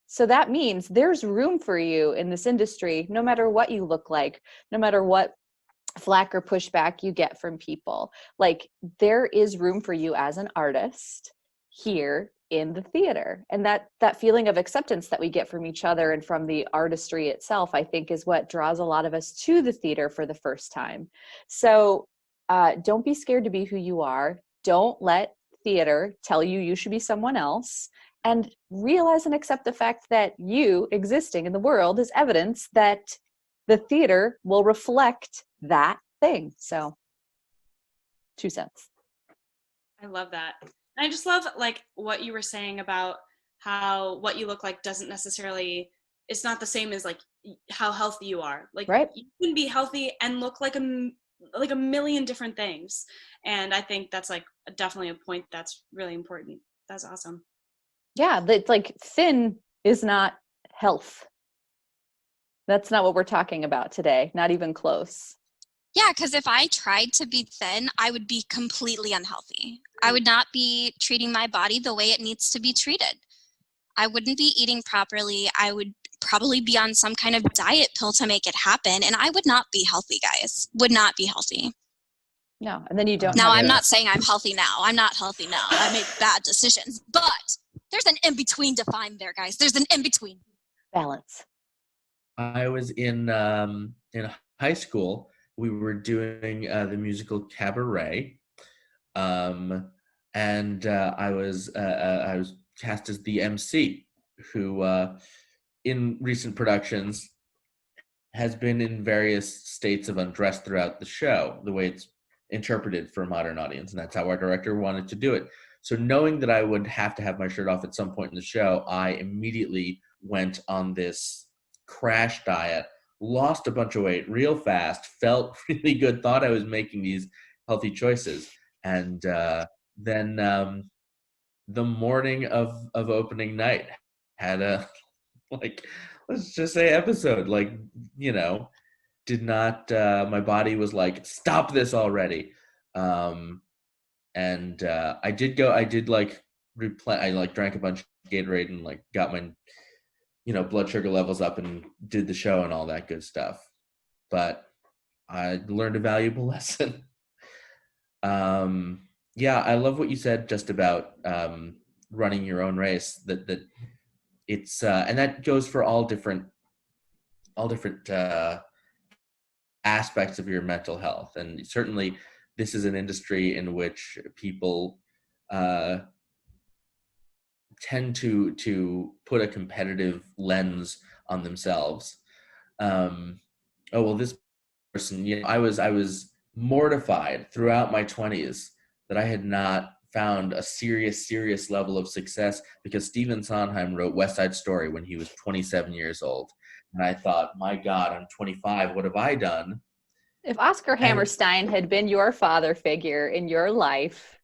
So that means there's room for you in this industry, no matter what you look like, no matter what flack or pushback you get from people. Like, there is room for you as an artist here in the theater. And that feeling of acceptance that we get from each other and from the artistry itself, I think, is what draws a lot of us to the theater for the first time. So don't be scared to be who you are. Don't let theater tell you you should be someone else. And realize and accept the fact that you existing in the world is evidence that the theater will reflect that thing. So, 2 cents. I love that. And I just love, like, what you were saying about how what you look like doesn't necessarily, it's not the same as, like, how healthy you are. Like, right. You can be healthy and look like a million different things. And I think that's, like, definitely a point that's really important. That's awesome. Yeah, that, like, thin is not health. That's not what we're talking about today. Not even close. Yeah, because if I tried to be thin, I would be completely unhealthy. I would not be treating my body the way it needs to be treated. I wouldn't be eating properly. I would probably be on some kind of diet pill to make it happen. And I would not be healthy, guys. Would not be healthy. No. And then you don't Now, have I'm not saying I'm healthy now. I'm not healthy now. I made bad decisions. But there's an in-between defined there, guys. There's an in-between. balance. I was in high school. We were doing the musical Cabaret, and I was cast as the MC, who in recent productions has been in various states of undress throughout the show, the way it's interpreted for a modern audience, and that's how our director wanted to do it. So knowing that I would have to have my shirt off at some point in the show, I immediately went on this crash diet, lost a bunch of weight real fast, felt really good, thought I was making these healthy choices. And then the morning of opening night had a, like, let's just say episode, like, you know, did not, my body was like, stop this already. And I did like I like drank a bunch of Gatorade and like got my, you know, blood sugar levels up and did the show and all that good stuff. But I learned a valuable lesson. Yeah, I love what you said just about running your own race. That it's and that goes for all different aspects of your mental health. And certainly, this is an industry in which people tend to put a competitive lens on themselves. Oh well, this person, you know, I was mortified throughout my 20s that I had not found a serious level of success because Stephen Sondheim wrote West Side Story when he was 27 years old. And I thought, my God, I'm 25. What have I done? If Oscar Hammerstein had been your father figure in your life,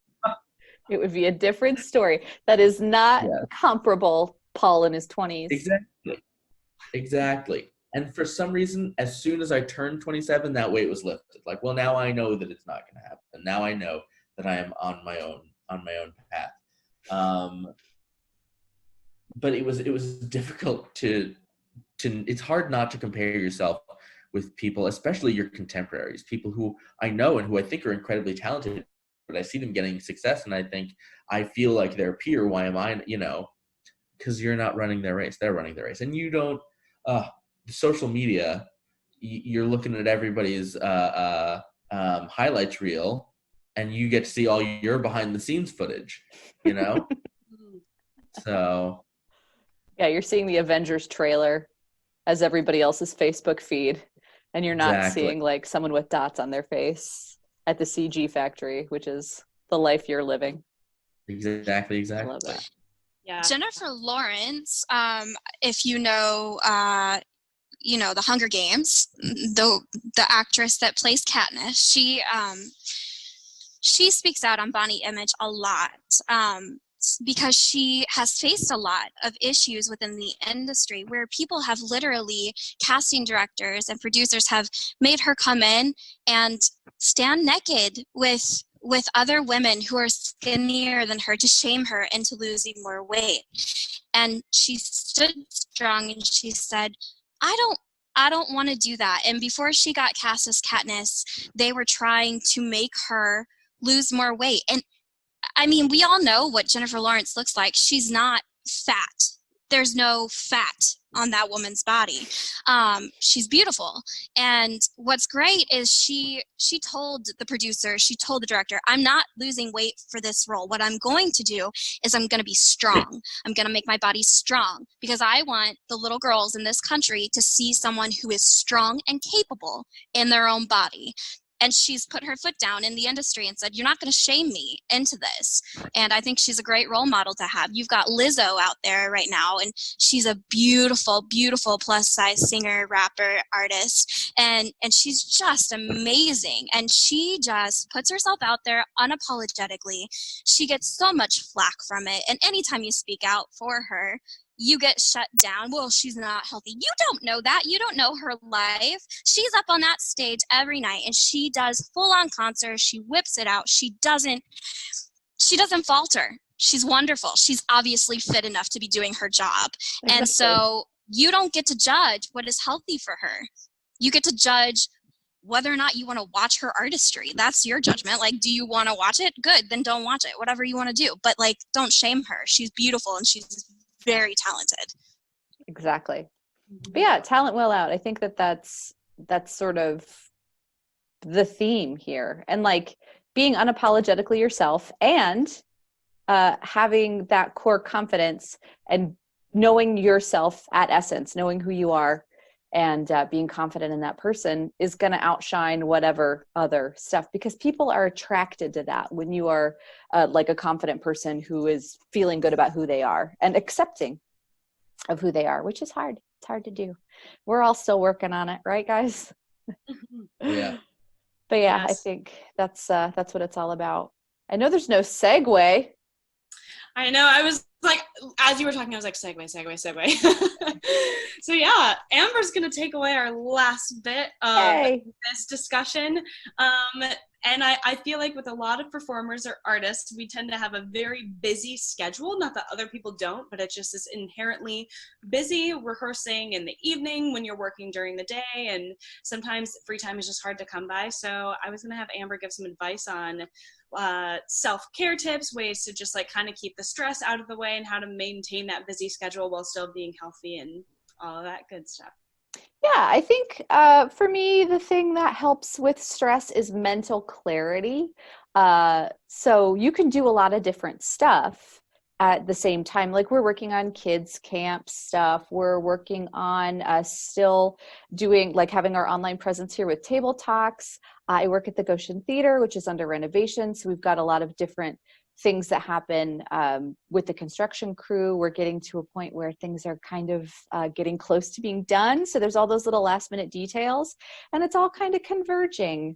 it would be a different story. That is not comparable, Paul in his 20s. Exactly. And for some reason, as soon as I turned 27, that weight was lifted. Like, well, now I know that it's not going to happen. Now I know that I am on my own path. But it was difficult to it's hard not to compare yourself with people, especially your contemporaries, people who I know and who I think are incredibly talented, but I see them getting success and I think, I feel like their peer. Why am I, you know, because you're not running their race. They're running their race. And you don't, social media, you're looking at everybody's highlights reel and you get to see all your behind the scenes footage, you know? So. Yeah, you're seeing the Avengers trailer as everybody else's Facebook feed. And you're not seeing like someone with dots on their face at the CG factory, which is the life you're living. Exactly. I love that. Yeah. Jennifer Lawrence, if you know, the Hunger Games, the actress that plays Katniss, she speaks out on body image a lot because she has faced a lot of issues within the industry where people have literally, casting directors and producers have made her come in and stand naked with other women who are skinnier than her to shame her into losing more weight. And she stood strong and she said, I don't want to do that. And before she got cast as Katniss, they were trying to make her lose more weight. And I mean, we all know what Jennifer Lawrence looks like. She's not fat. There's no fat on that woman's body. She's beautiful. And what's great is she told the producer, she told the director, I'm not losing weight for this role. What I'm going to do is I'm going to be strong. I'm going to make my body strong because I want the little girls in this country to see someone who is strong and capable in their own body. And she's put her foot down in the industry and said, you're not going to shame me into this. And I think she's a great role model to have. You've got Lizzo out there right now, and she's a beautiful, beautiful plus-size singer, rapper, artist. And she's just amazing. And she just puts herself out there unapologetically. She gets so much flack from it. And anytime you speak out for her, you get shut down. Well, she's not healthy. You don't know that. You don't know her life. She's up on that stage every night and she does full on concerts. She whips it out. She doesn't falter. She's wonderful. She's obviously fit enough to be doing her job. Exactly. And so you don't get to judge what is healthy for her. You get to judge whether or not you want to watch her artistry. That's your judgment. Like, do you want to watch it? Good, then don't watch it. Whatever you want to do. But like, don't shame her. She's beautiful and she's very talented. Exactly. But yeah, talent will out. I think that's sort of the theme here. And like being unapologetically yourself and having that core confidence and knowing yourself at essence, knowing who you are and being confident in that person is going to outshine whatever other stuff, because people are attracted to that when you are like a confident person who is feeling good about who they are and accepting of who they are, which is hard. It's hard to do. We're all still working on it, right, guys? Yeah. But yeah, Yes. I think that's what it's all about. I know there's no segue. I know. I was like, as you were talking, I was like, segue. So yeah, Amber's going to take away our last bit of this discussion. And I feel like with a lot of performers or artists, we tend to have a very busy schedule. Not that other people don't, but it's just this inherently busy rehearsing in the evening when you're working during the day. And sometimes free time is just hard to come by. So I was going to have Amber give some advice on self-care tips, ways to just like kind of keep the stress out of the way and how to maintain that busy schedule while still being healthy and all of that good stuff. Yeah, I think for me, the thing that helps with stress is mental clarity. So you can do a lot of different stuff at the same time. Like we're working on kids camp stuff. We're working on still doing like having our online presence here with table talks. I work at the Goshen Theater, which is under renovation. So we've got a lot of different things that happen with the construction crew. We're getting to a point where things are kind of getting close to being done. So there's all those little last minute details and it's all kind of converging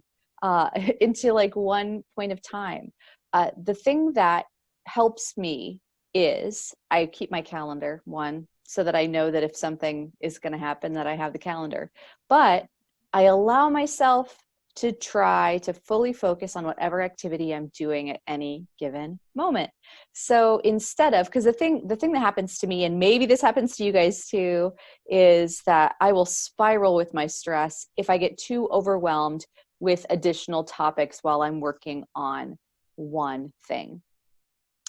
into like one point of time. The thing that helps me is I keep my calendar, one, so that I know that if something is going to happen that I have the calendar, but I allow myself to try to fully focus on whatever activity I'm doing at any given moment. So instead of, because the thing that happens to me, and maybe this happens to you guys too, is that I will spiral with my stress if I get too overwhelmed with additional topics while I'm working on one thing.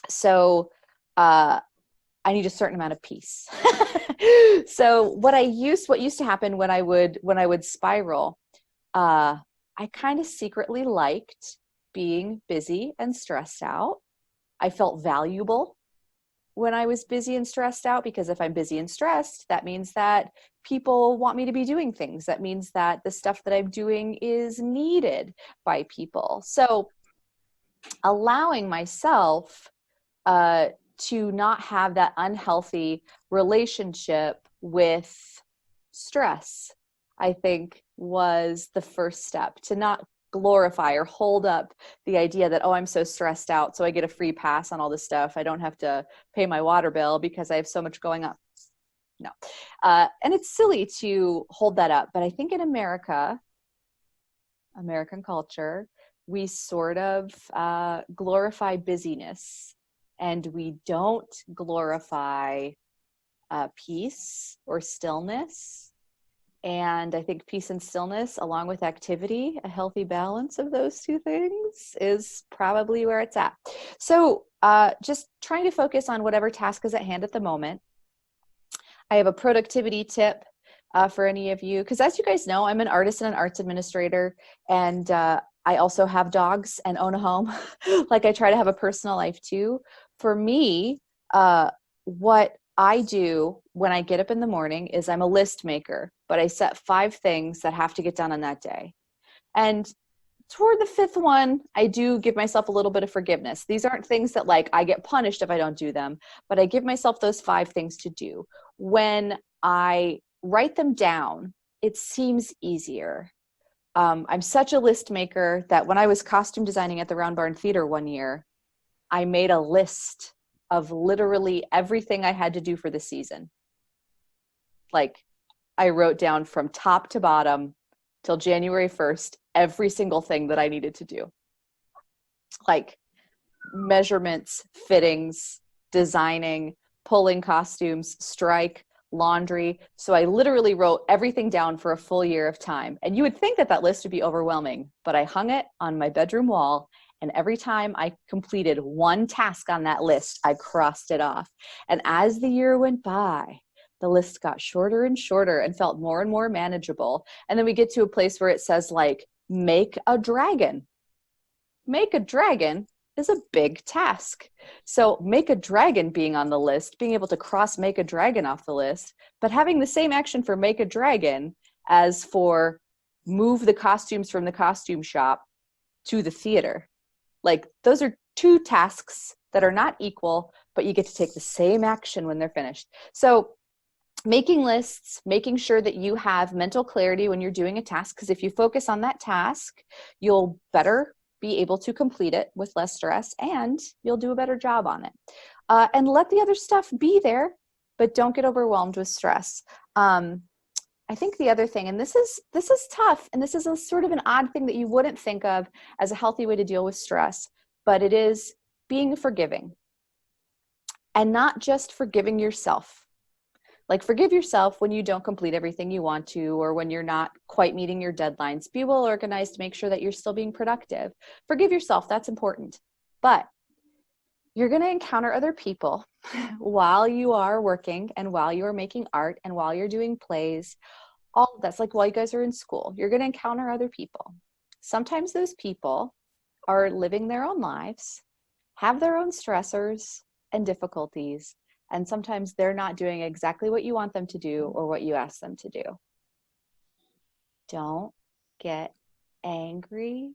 So I need a certain amount of peace. So what used to happen when I would spiral, I kind of secretly liked being busy and stressed out. I felt valuable when I was busy and stressed out, because if I'm busy and stressed, that means that people want me to be doing things. That means that the stuff that I'm doing is needed by people. So allowing myself to not have that unhealthy relationship with stress, I think, was the first step, to not glorify or hold up the idea that, oh, I'm so stressed out, so I get a free pass on all this stuff. I don't have to pay my water bill because I have so much going on. No. And it's silly to hold that up. But I think in American culture, we sort of glorify busyness, and we don't glorify peace or stillness. And I think peace and stillness, along with activity, a healthy balance of those two things is probably where it's at. So just trying to focus on whatever task is at hand at the moment. I have a productivity tip for any of you, because as you guys know, I'm an artist and an arts administrator, and I also have dogs and own a home. Like I try to have a personal life too. For me, what I do when I get up in the morning is I'm a list maker, but I set 5 things that have to get done on that day. And toward the 5th one, I do give myself a little bit of forgiveness. These aren't things that like I get punished if I don't do them, but I give myself those 5 things to do. When I write them down, it seems easier. I'm such a list maker that when I was costume designing at the Round Barn Theater one year, I made a list of literally everything I had to do for the season. Like, I wrote down from top to bottom till January 1st, every single thing that I needed to do. Like measurements, fittings, designing, pulling costumes, strike, laundry. So I literally wrote everything down for a full year of time. And you would think that that list would be overwhelming, but I hung it on my bedroom wall. And every time I completed one task on that list, I crossed it off. And as the year went by, the list got shorter and shorter and felt more and more manageable. And then we get to a place where it says, like, make a dragon. Make a dragon is a big task. So make a dragon being on the list, being able to cross make a dragon off the list, but having the same action for make a dragon as for move the costumes from the costume shop to the theater. Like, those are two tasks that are not equal, but you get to take the same action when they're finished. So making lists, making sure that you have mental clarity when you're doing a task, because if you focus on that task, you'll better be able to complete it with less stress, and you'll do a better job on it. And let the other stuff be there, but don't get overwhelmed with stress. I think the other thing, and this is tough, and this is a sort of an odd thing that you wouldn't think of as a healthy way to deal with stress, but it is being forgiving. And not just forgiving yourself. Like, forgive yourself when you don't complete everything you want to, or when you're not quite meeting your deadlines. Be well organized to make sure that you're still being productive. Forgive yourself, that's important. But you're going to encounter other people while you are working, and while you are making art, and while you're doing plays. All of that's like while you guys are in school. You're going to encounter other people. Sometimes those people are living their own lives, have their own stressors and difficulties, and sometimes they're not doing exactly what you want them to do or what you ask them to do. Don't get angry.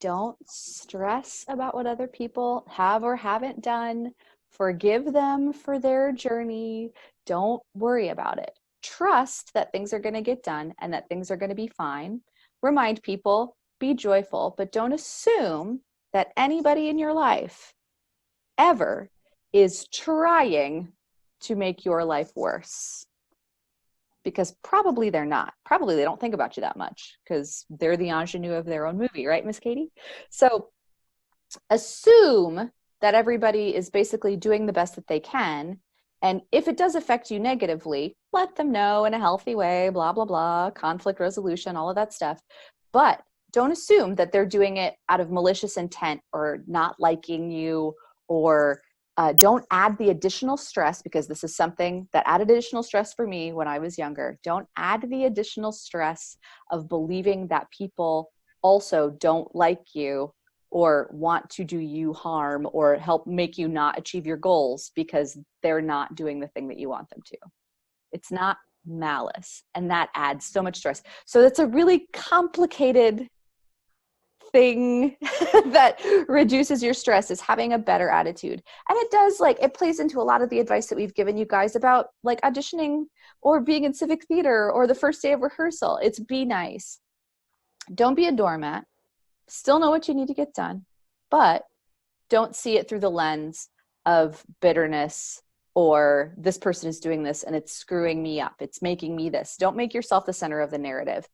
Don't stress about what other people have or haven't done. Forgive them for their journey. Don't worry about it. Trust that things are going to get done and that things are going to be fine. Remind people, be joyful, but don't assume that anybody in your life ever is trying to make your life worse, because probably they're not. Probably they don't think about you that much because they're the ingenue of their own movie, right, Miss Katie? So assume that everybody is basically doing the best that they can. And if it does affect you negatively, let them know in a healthy way, blah, blah, blah, conflict resolution, all of that stuff. But don't assume that they're doing it out of malicious intent or not liking you, or don't add the additional stress, because this is something that added additional stress for me when I was younger. Don't add the additional stress of believing that people also don't like you or want to do you harm or help make you not achieve your goals because they're not doing the thing that you want them to. It's not malice, and that adds so much stress. So that's a really complicated thing that reduces your stress, is having a better attitude. And it does, like, it plays into a lot of the advice that we've given you guys about, like, auditioning or being in civic theater or the first day of rehearsal. It's be nice. Don't be a doormat. Still know what you need to get done, but don't see it through the lens of bitterness or this person is doing this and it's screwing me up. It's making me this. Don't make yourself the center of the narrative.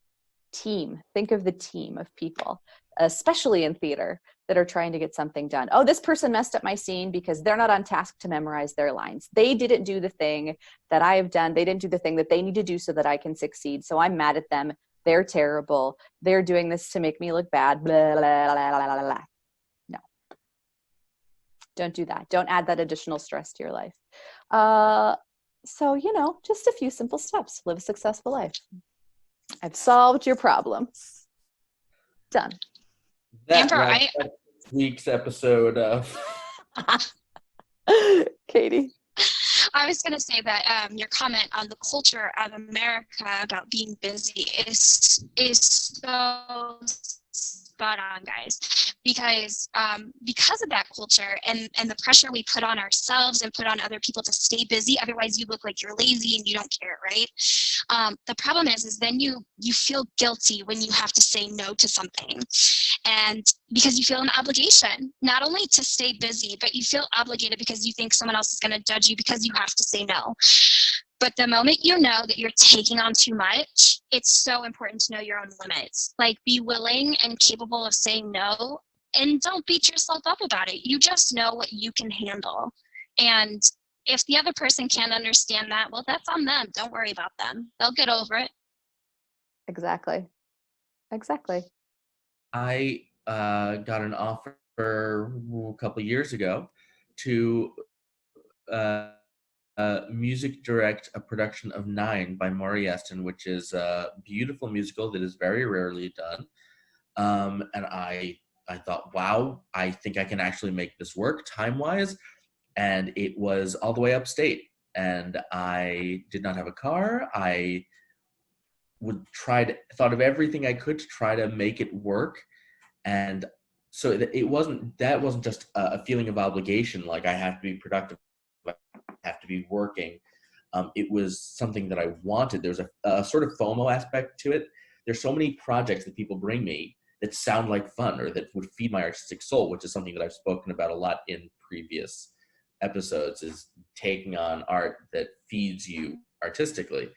Team. Think of the team of people, especially in theater, that are trying to get something done. Oh, this person messed up my scene because they're not on task to memorize their lines. They didn't do the thing that I have done. They didn't do the thing that they need to do so that I can succeed. So I'm mad at them. They're terrible. They're doing this to make me look bad. Blah, blah, blah, blah, blah, blah. No. Don't do that. Don't add that additional stress to your life. So, just a few simple steps. Live a successful life. I've solved your problem. Done. That Amber, wraps up this week's episode of Katie. I was going to say that your comment on the culture of America about being busy is so Spot on, guys, because of that culture and the pressure we put on ourselves and put on other people to stay busy. Otherwise, you look like you're lazy and you don't care, right? The problem is then you feel guilty when you have to say no to something, and because you feel an obligation not only to stay busy, but you feel obligated because you think someone else is going to judge you because you have to say no. But the moment you know that you're taking on too much, it's so important to know your own limits. Like, be willing and capable of saying no, and don't beat yourself up about it. You just know what you can handle. And if the other person can't understand that, well, that's on them. Don't worry about them. They'll get over it. Exactly. I got an offer a couple of years ago to music direct a production of Nine by Maury Eston, which is a beautiful musical that is very rarely done. And I thought, wow, I think I can actually make this work time-wise. And it was all the way upstate. And I did not have a car. I thought of everything I could to try to make it work. And so that wasn't just a feeling of obligation, like I have to be productive, I have to be working. It was something that I wanted. There's a sort of FOMO aspect to it. There's so many projects that people bring me that sound like fun or that would feed my artistic soul, which is something that I've spoken about a lot in previous episodes, is taking on art that feeds you artistically.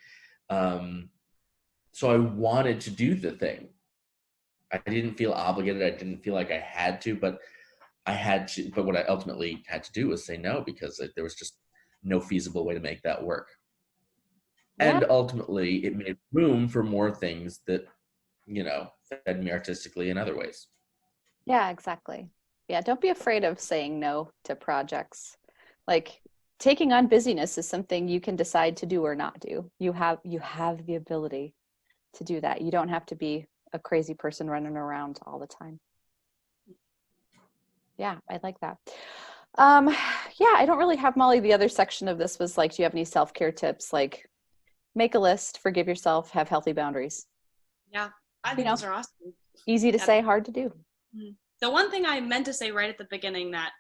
So I wanted to do the thing. I didn't feel obligated. I didn't feel like I had to, but I had to. But what I ultimately had to do was say no, because there was just no feasible way to make that work. Yeah. And ultimately, it made room for more things that, fed me artistically in other ways. Yeah, exactly. Yeah, don't be afraid of saying no to projects. Like, taking on busyness is something you can decide to do or not do. You have the ability to do that. You don't have to be a crazy person running around all the time. Yeah, I like that. Yeah, I don't really have, Molly. The other section of this was like, do you have any self-care tips? Like, make a list, forgive yourself, have healthy boundaries. Yeah, I think those are awesome. Easy to say, hard to do. The one thing I meant to say right at the beginning that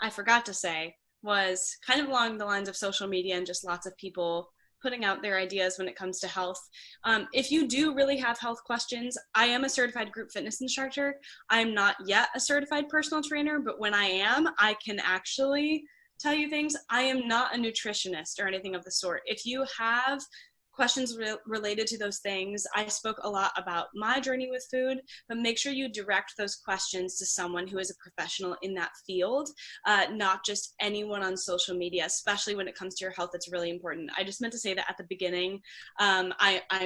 I forgot to say was kind of along the lines of social media and just lots of people putting out their ideas when it comes to health. If you do really have health questions, I am a certified group fitness instructor. I'm not yet a certified personal trainer, but when I am, I can actually tell you things. I am not a nutritionist or anything of the sort. If you have questions related to those things, I spoke a lot about my journey with food, but make sure you direct those questions to someone who is a professional in that field, not just anyone on social media, especially when it comes to your health. It's really important. I just meant to say that at the beginning. I'm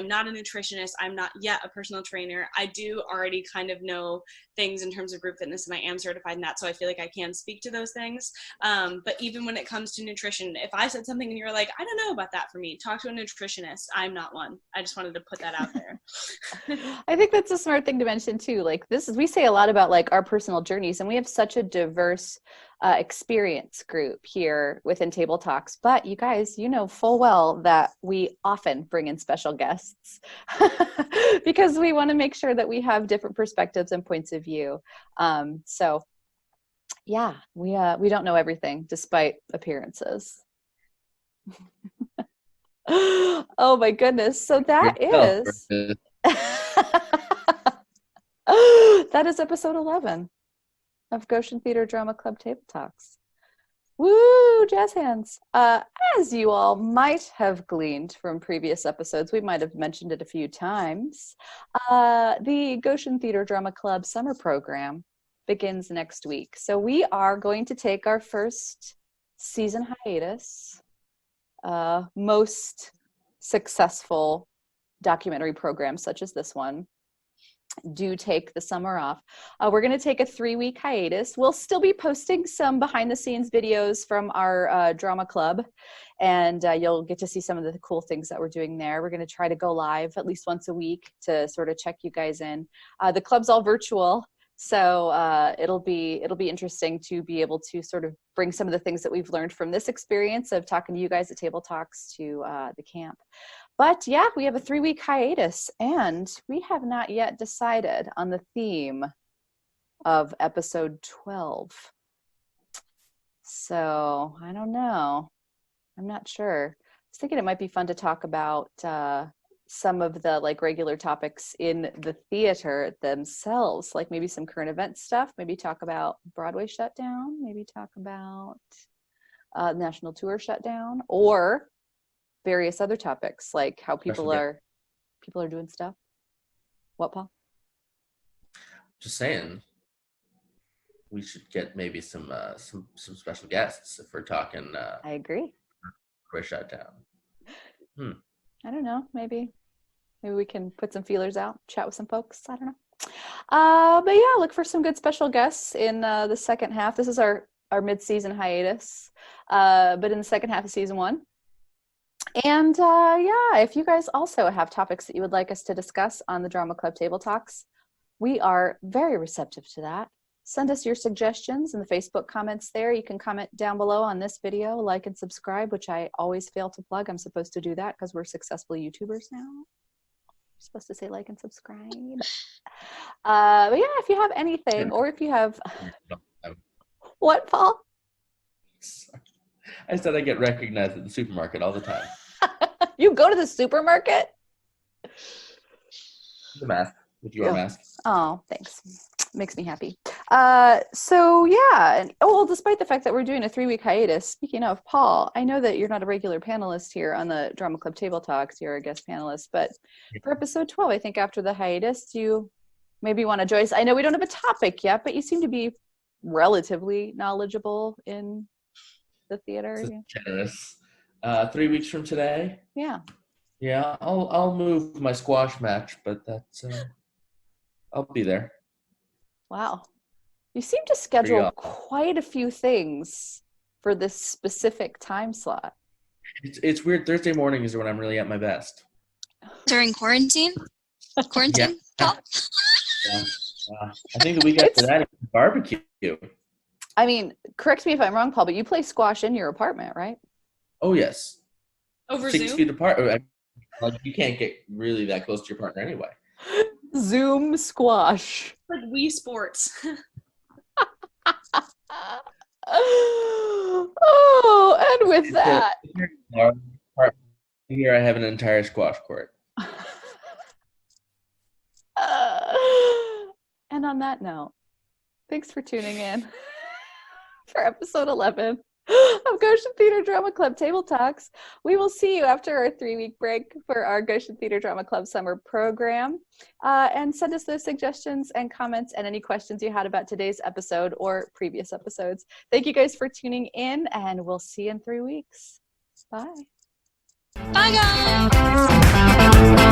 not a nutritionist. I'm not yet a personal trainer. I do already kind of know things in terms of group fitness, and I am certified in that, so I feel like I can speak to those things. But even when it comes to nutrition, if I said something and you're like, I don't know about that for me, talk to a nutritionist. I'm not one. I just wanted to put that out there. I think that's a smart thing to mention too. Like, we say a lot about like our personal journeys, and we have such a diverse experience group here within Table Talks, but you guys, you know full well that we often bring in special guests because we want to make sure that we have different perspectives and points of view. So yeah, we don't know everything despite appearances. Oh my goodness. So that is that is episode 11 of Goshen Theater Drama Club Table Talks. Woo, jazz hands. As you all might have gleaned from previous episodes, we might have mentioned it a few times, the Goshen Theater Drama Club summer program begins next week. So we are going to take our first season hiatus. Most successful documentary programs such as this one do take the summer off. We're going to take a 3-week hiatus. We'll still be posting some behind the scenes videos from our drama club, and you'll get to see some of the cool things that we're doing there. We're going to try to go live at least once a week to sort of check you guys in. The club's all virtual, so it'll be interesting to be able to sort of bring some of the things that we've learned from this experience of talking to you guys at Table Talks to the camp. But yeah, we have a 3-week hiatus, and we have not yet decided on the theme of episode 12. So I don't know. I'm not sure. I was thinking it might be fun to talk about some of the like regular topics in the theater themselves, like maybe some current event stuff, maybe talk about Broadway shutdown, maybe talk about national tour shutdown, or various other topics like how people are doing stuff. What, Paul? Just saying, we should get maybe some special guests if we're talking. I agree. We're shut down. I don't know. Maybe we can put some feelers out, chat with some folks. I don't know. But yeah, look for some good special guests in the second half. This is our mid-season hiatus, but in the second half of season 1. And yeah, if you guys also have topics that you would like us to discuss on the Drama Club Table Talks, we are very receptive to that. Send us your suggestions in the Facebook comments there. You can comment down below on this video, like and subscribe, which I always fail to plug. I'm supposed to do that because we're successful YouTubers now. You're supposed to say like and subscribe. But yeah, if you have anything, or if you have... What, Paul? I said I get recognized at the supermarket all the time. You go to the supermarket? The mask, with your mask. Oh, thanks. Makes me happy. So yeah, and well, despite the fact that we're doing a 3-week hiatus, speaking of, Paul, I know that you're not a regular panelist here on the Drama Club Table Talks. You're a guest panelist, but for episode 12, I think after the hiatus, you maybe want to join us. I know we don't have a topic yet, but you seem to be relatively knowledgeable in the theater. This is generous. 3 weeks from today. Yeah. Yeah, I'll move my squash match, but that's I'll be there. Wow. You seem to schedule quite a few things for this specific time slot. It's weird. Thursday morning is when I'm really at my best. During quarantine? Quarantine? Yeah. I think the week after that is barbecue. I mean, correct me if I'm wrong, Paul, but you play squash in your apartment, right? Oh, yes. Over 6 Zoom? feet apart. Like, you can't get really that close to your partner anyway. Zoom squash. Like Wii Sports. Oh, and with that. Here I have an entire squash court. And on that note, thanks for tuning in for episode 11 of Goshen Theater Drama Club Table Talks. We will see you after our 3-week break for our Goshen Theater Drama Club summer program. And send us those suggestions and comments and any questions you had about today's episode or previous episodes. Thank you guys for tuning in, and we'll see you in 3 weeks. Bye. Bye, guys!